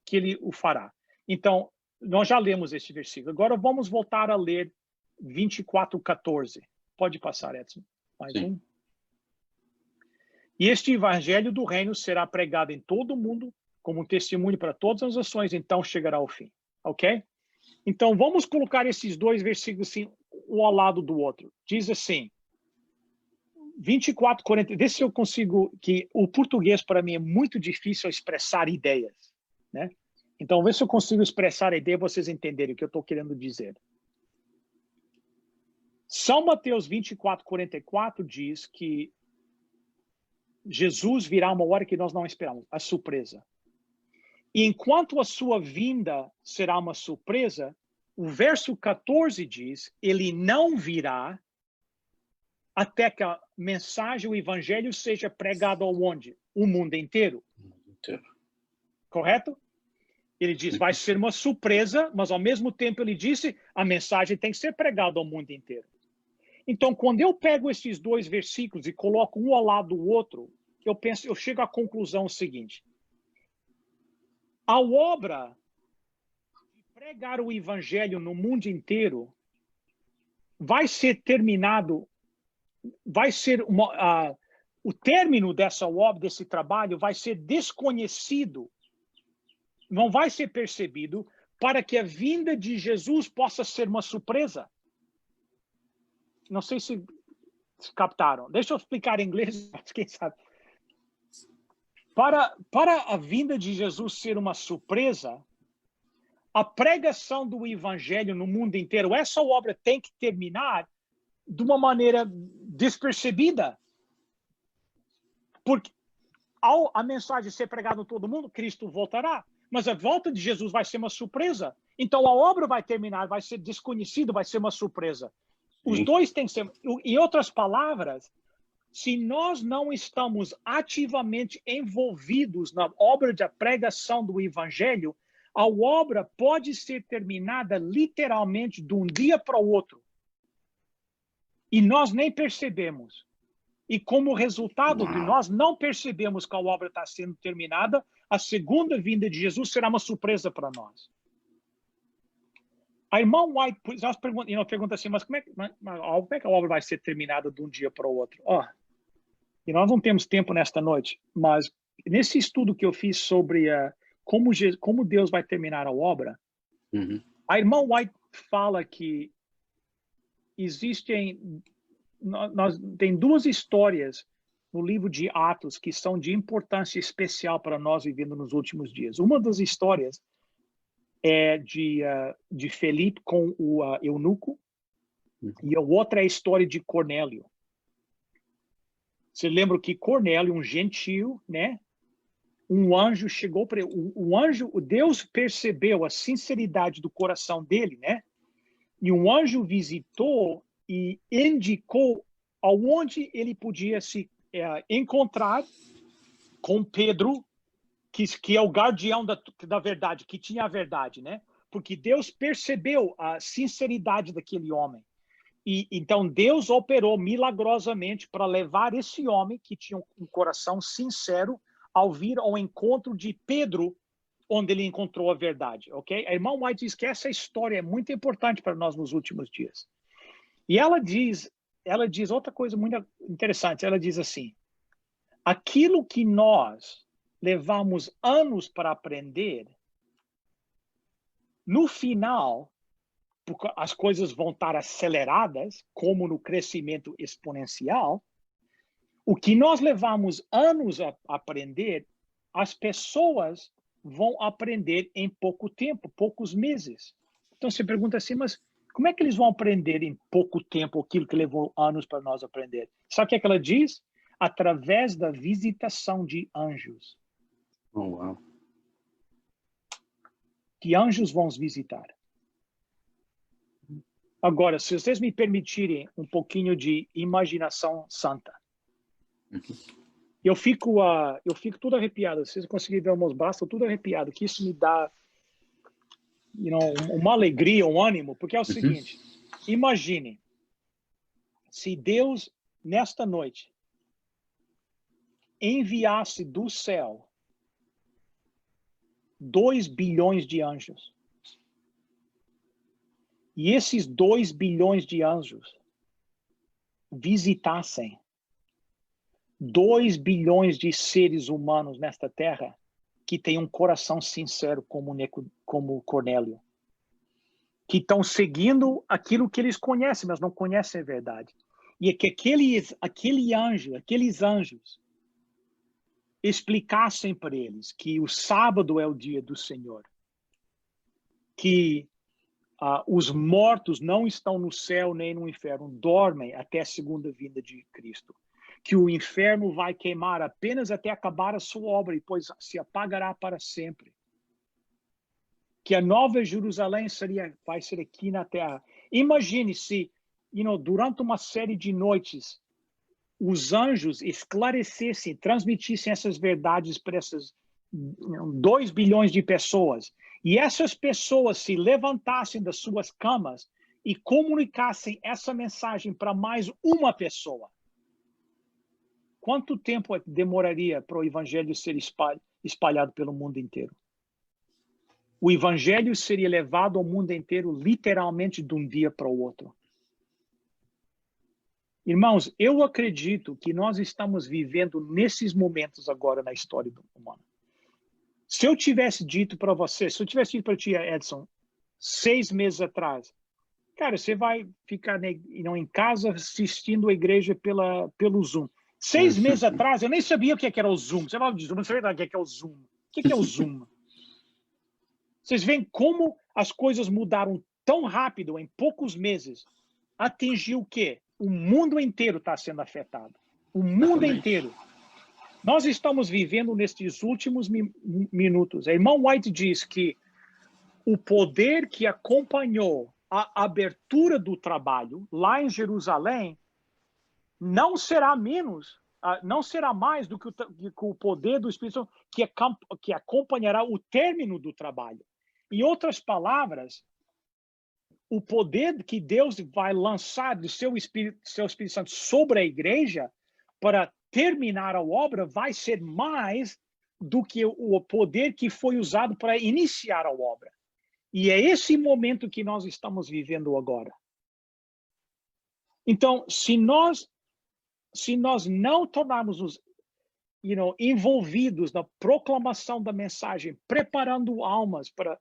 que ele o fará. Então, nós já lemos este versículo. Agora vamos voltar a ler 24, 14. Pode passar, Edson. Mais um. E este evangelho do reino será pregado em todo o mundo como um testemunho para todas as nações, então chegará ao fim. Ok? Então, vamos colocar esses 2 versículos assim, um ao lado do outro. Diz assim, 24, 40, vê se eu consigo, que o português para mim é muito difícil expressar ideias, né? Então, vê se eu consigo expressar a ideia, vocês entenderem o que eu estou querendo dizer. São Mateus 24, 44 diz que Jesus virá uma hora que nós não esperamos, a surpresa. E enquanto a sua vinda será uma surpresa, o verso 14 diz, ele não virá até que a mensagem, o evangelho seja pregado aonde? O mundo inteiro. Correto? Ele diz, vai ser uma surpresa, mas ao mesmo tempo ele disse, a mensagem tem que ser pregada ao mundo inteiro. Então, quando eu pego esses 2 versículos e coloco um ao lado do outro, eu chego à conclusão seguinte. A obra de pregar o evangelho no mundo inteiro vai ser terminado, vai ser o término dessa obra, desse trabalho, vai ser desconhecido, não vai ser percebido, para que a vinda de Jesus possa ser uma surpresa. Não sei se captaram. Deixa eu explicar em inglês, quem sabe. Para a vinda de Jesus ser uma surpresa, a pregação do evangelho no mundo inteiro, essa obra tem que terminar de uma maneira despercebida. Porque ao a mensagem ser pregada em todo mundo, Cristo voltará. Mas a volta de Jesus vai ser uma surpresa. Então a obra vai terminar, vai ser desconhecida, vai ser uma surpresa. Os dois têm que ser... Em outras palavras, se nós não estamos ativamente envolvidos na obra de pregação do evangelho, a obra pode ser terminada literalmente de um dia para o outro. E nós nem percebemos. E como resultado de nós não percebemos que a obra está sendo terminada, a segunda vinda de Jesus será uma surpresa para nós. A irmã White pergunta assim, mas como é que a obra vai ser terminada de um dia para o outro? E nós não temos tempo nesta noite, mas nesse estudo que eu fiz sobre como Deus vai terminar a obra, a irmã White fala que tem 2 histórias no livro de Atos que são de importância especial para nós vivendo nos últimos dias. Uma das histórias é de Felipe com o eunuco, e a outra é a história de Cornélio. Você lembra que Cornélio, um gentio, né? Um anjo chegou para ele. O Deus percebeu a sinceridade do coração dele, né? E um anjo visitou e indicou aonde ele podia se encontrar com Pedro, que é o guardião da verdade, que tinha a verdade, né? Porque Deus percebeu a sinceridade daquele homem. E então Deus operou milagrosamente para levar esse homem, que tinha um coração sincero, ao vir ao encontro de Pedro, onde ele encontrou a verdade, ok? A irmã White diz que essa história é muito importante para nós nos últimos dias. E ela diz outra coisa muito interessante. Ela diz assim, aquilo que nós levamos anos para aprender, no final, porque as coisas vão estar aceleradas, como no crescimento exponencial, o que nós levamos anos a aprender, as pessoas vão aprender em pouco tempo, poucos meses. Então você pergunta assim, mas como é que eles vão aprender em pouco tempo aquilo que levou anos para nós aprender? Sabe o que é que ela diz? Através da visitação de anjos. Oh, wow. Que anjos vão os visitar. Agora, se vocês me permitirem um pouquinho de imaginação santa, eu fico todo arrepiado. Se vocês conseguirem ver meus braços, eu tudo arrepiado, que isso me dá uma alegria, um ânimo, porque é o seguinte, imagine se Deus, nesta noite, enviasse do céu 2 bilhões de anjos. E esses 2 bilhões de anjos visitassem 2 bilhões de seres humanos nesta terra que têm um coração sincero como Cornélio, que estão seguindo aquilo que eles conhecem, mas não conhecem a verdade. E é que aqueles anjos explicassem para eles que o sábado é o dia do Senhor, que os mortos não estão no céu nem no inferno, dormem até a segunda vinda de Cristo. Que o inferno vai queimar apenas até acabar a sua obra e depois se apagará para sempre. Que a nova Jerusalém vai ser aqui na terra. Imagine se, durante uma série de noites, os anjos esclarecessem, transmitissem essas verdades para essas 2 bilhões de pessoas. E essas pessoas se levantassem das suas camas e comunicassem essa mensagem para mais uma pessoa. Quanto tempo demoraria para o evangelho ser espalhado pelo mundo inteiro? O evangelho seria levado ao mundo inteiro literalmente de um dia para o outro. Irmãos, eu acredito que nós estamos vivendo nesses momentos agora na história humana. Se eu tivesse dito para você, se eu tivesse dito para ti, Edson, 6 meses atrás, cara, você vai ficar em casa assistindo a igreja pelo Zoom. 6 meses atrás, eu nem sabia o que era o Zoom. Você vai dizer, eu não sabia o que é o Zoom. O que é o Zoom? Vocês veem como as coisas mudaram tão rápido em poucos meses. Atingiu o quê? O mundo inteiro está sendo afetado. O mundo inteiro. Nós estamos vivendo nestes últimos minutos. A irmã White diz que o poder que acompanhou a abertura do trabalho lá em Jerusalém não será mais do que o poder do Espírito Santo que acompanhará o término do trabalho. Em outras palavras, o poder que Deus vai lançar do seu Espírito Santo sobre a igreja para terminar a obra vai ser mais do que o poder que foi usado para iniciar a obra. E é esse momento que nós estamos vivendo agora. Então, se nós não tornarmos-nos envolvidos na proclamação da mensagem, preparando almas para,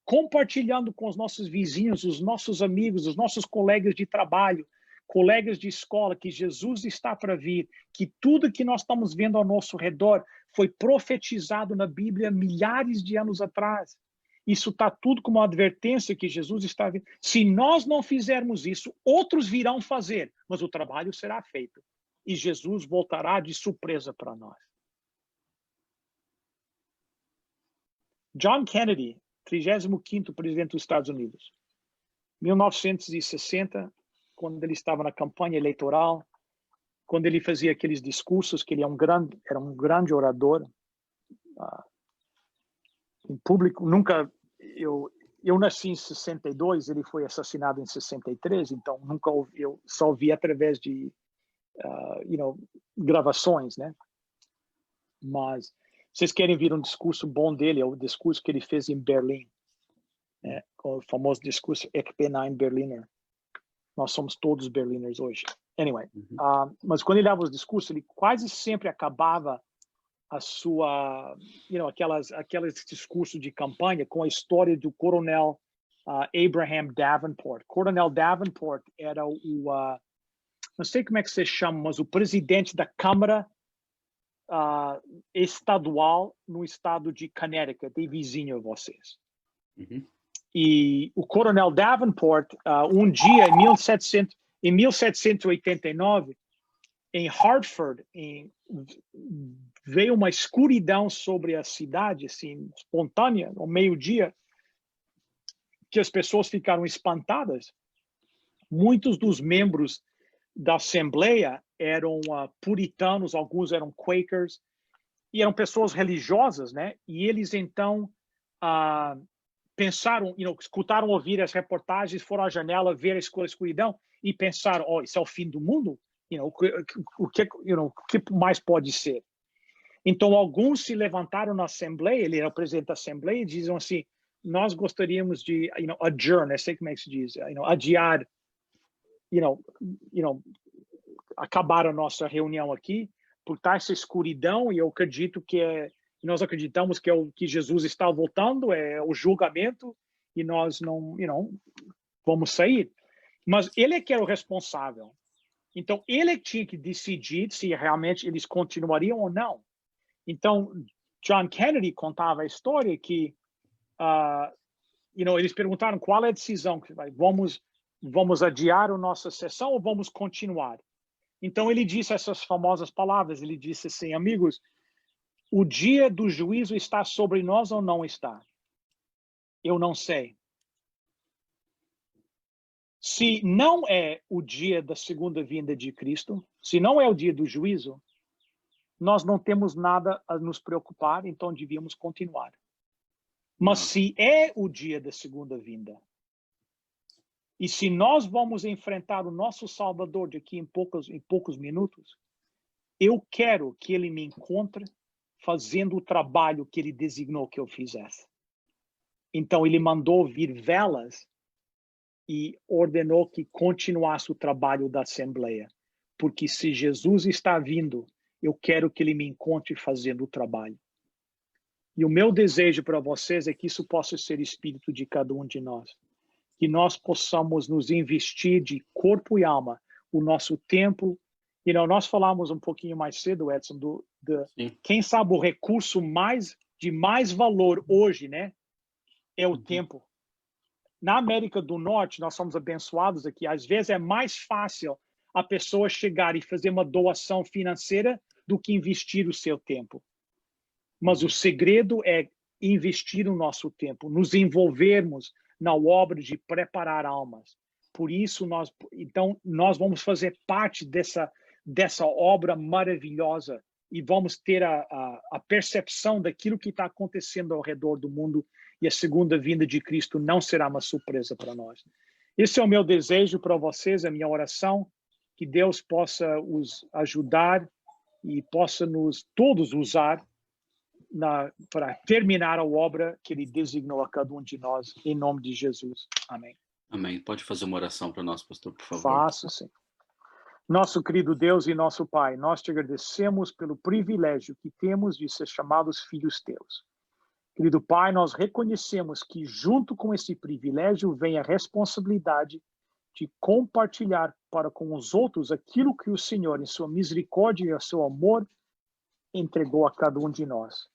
compartilhando com os nossos vizinhos, os nossos amigos, os nossos colegas de trabalho, colegas de escola, que Jesus está para vir, que tudo que nós estamos vendo ao nosso redor foi profetizado na Bíblia milhares de anos atrás. Isso está tudo como uma advertência que Jesus está vindo. Se nós não fizermos isso, outros virão fazer, mas o trabalho será feito. E Jesus voltará de surpresa para nós. John Kennedy, 35º presidente dos Estados Unidos, 1960, quando ele estava na campanha eleitoral, quando ele fazia aqueles discursos, que ele era um grande orador, em público, eu nasci em 62, ele foi assassinado em 63, então eu só vi através de gravações, né? Mas vocês querem ver um discurso bom dele? É o discurso que ele fez em Berlim, né? O famoso discurso Ich bin ein Berliner. Nós somos todos Berliners hoje. Anyway, mas quando ele dava os discursos, ele quase sempre acabava a sua, aqueles discursos de campanha com a história do coronel Abraham Davenport. Coronel Davenport era não sei como é que se chama, mas o presidente da Câmara estadual no estado de Connecticut, de vizinho a vocês. Uhum. E o Coronel Davenport, um dia em 1789, em Hartford, veio uma escuridão sobre a cidade, assim, espontânea, ao meio-dia, que as pessoas ficaram espantadas. Muitos dos membros da Assembleia eram puritanos, alguns eram Quakers, e eram pessoas religiosas, né? E eles, então, pensaram, escutaram ouvir as reportagens, foram à janela ver a escuridão e pensaram, isso é o fim do mundo? O que mais pode ser? Então, alguns se levantaram na Assembleia, ele era o presidente da Assembleia, e diziam assim, nós gostaríamos de, adjourn, eu sei como é que se diz, adiar, acabar a nossa reunião aqui, por essa escuridão, e eu acredito nós acreditamos que Jesus está voltando, é o julgamento, e nós não, vamos sair. Mas ele é que era o responsável. Então, ele tinha que decidir se realmente eles continuariam ou não. Então, John Kennedy contava a história que, eles perguntaram qual é a decisão que vamos adiar a nossa sessão ou vamos continuar? Então, ele disse essas famosas palavras, ele disse assim, amigos, o dia do juízo está sobre nós ou não está? Eu não sei. Se não é o dia da segunda vinda de Cristo, se não é o dia do juízo, nós não temos nada a nos preocupar, então devíamos continuar. Mas se é o dia da segunda vinda, e se nós vamos enfrentar o nosso Salvador daqui em poucos minutos, eu quero que ele me encontre fazendo o trabalho que ele designou que eu fizesse. Então ele mandou vir velas e ordenou que continuasse o trabalho da Assembleia. Porque se Jesus está vindo, eu quero que ele me encontre fazendo o trabalho. E o meu desejo para vocês é que isso possa ser espírito de cada um de nós. Que nós possamos nos investir de corpo e alma, o nosso tempo. Nós falamos um pouquinho mais cedo, Edson, quem sabe o recurso de mais valor hoje, né, é o tempo. Na América do Norte, nós somos abençoados aqui. Às vezes é mais fácil a pessoa chegar e fazer uma doação financeira do que investir o seu tempo. Mas o segredo é investir o nosso tempo, nos envolvermos na obra de preparar almas. Por isso, nós vamos fazer parte dessa obra maravilhosa e vamos ter a percepção daquilo que está acontecendo ao redor do mundo, e a segunda vinda de Cristo não será uma surpresa para nós. Esse é o meu desejo para vocês, a minha oração, que Deus possa os ajudar e possa nos todos usar para terminar a obra que ele designou a cada um de nós, em nome de Jesus. Amém. Amém. Pode fazer uma oração para nós, pastor, por favor? Faço, sim. Nosso querido Deus e nosso Pai, nós te agradecemos pelo privilégio que temos de ser chamados filhos teus. Querido Pai, nós reconhecemos que junto com esse privilégio vem a responsabilidade de compartilhar para com os outros aquilo que o Senhor, em sua misericórdia e seu amor, entregou a cada um de nós.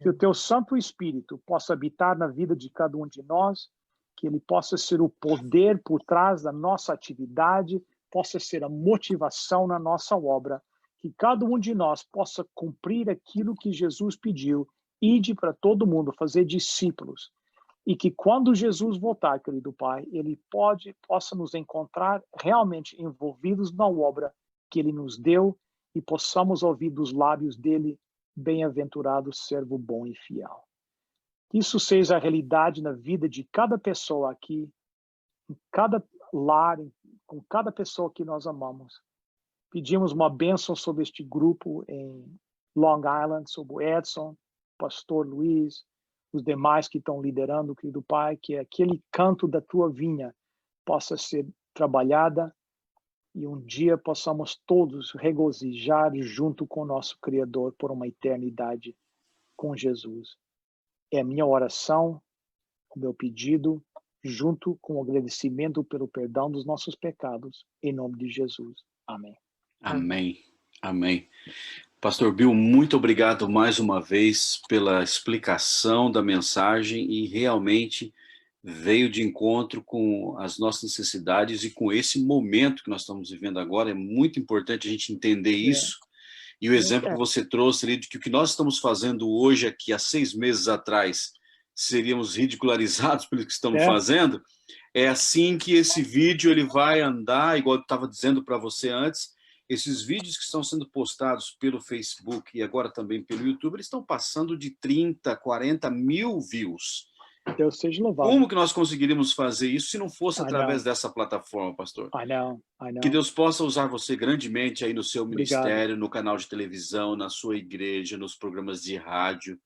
Que o teu Santo Espírito possa habitar na vida de cada um de nós, que ele possa ser o poder por trás da nossa atividade, possa ser a motivação na nossa obra, que cada um de nós possa cumprir aquilo que Jesus pediu, ide para todo mundo, fazer discípulos, e que quando Jesus voltar, querido Pai, ele possa nos encontrar realmente envolvidos na obra que ele nos deu e possamos ouvir dos lábios dele, bem-aventurado servo bom e fiel. Que isso seja a realidade na vida de cada pessoa aqui, em cada lar, com cada pessoa que nós amamos. Pedimos uma bênção sobre este grupo em Long Island, sobre o Edson, pastor Luiz, os demais que estão liderando, querido Pai, que aquele canto da tua vinha possa ser trabalhada e um dia possamos todos regozijar junto com o nosso Criador por uma eternidade com Jesus. É a minha oração, o meu pedido, junto com o agradecimento pelo perdão dos nossos pecados, em nome de Jesus. Amém. Amém. Amém. Pastor Bill, muito obrigado mais uma vez pela explicação da mensagem e realmente veio de encontro com as nossas necessidades e com esse momento que nós estamos vivendo agora. É muito importante a gente entender isso. E o exemplo que você trouxe ali de que o que nós estamos fazendo hoje aqui, há 6 meses atrás, seríamos ridicularizados pelo que estamos fazendo, é assim que esse vídeo ele vai andar, igual eu estava dizendo para você antes, esses vídeos que estão sendo postados pelo Facebook e agora também pelo YouTube, eles estão passando de 30, 40 mil views. Deus seja louvado. Como que nós conseguiríamos fazer isso se não fosse através dessa plataforma, pastor? I know. Que Deus possa usar você grandemente aí no seu Obrigado. ministério, no canal de televisão, na sua igreja, nos programas de rádio.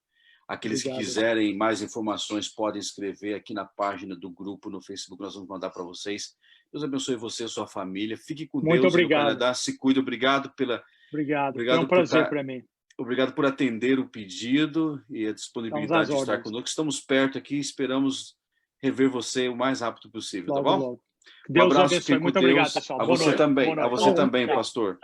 Aqueles Obrigado. que quiserem mais informações podem escrever aqui na página do grupo no Facebook, nós vamos mandar para vocês. Deus abençoe você e sua família. Fique com Muito Deus obrigado. no Canadá. Se cuide. Obrigado pela... Obrigado. Foi um prazer para mim. Obrigado por atender o pedido e a disponibilidade de estar conosco. Estamos perto aqui, esperamos rever você o mais rápido possível, Logo, tá bom? logo. Deus abençoe. Muito obrigado, pessoal. A você também, pastor.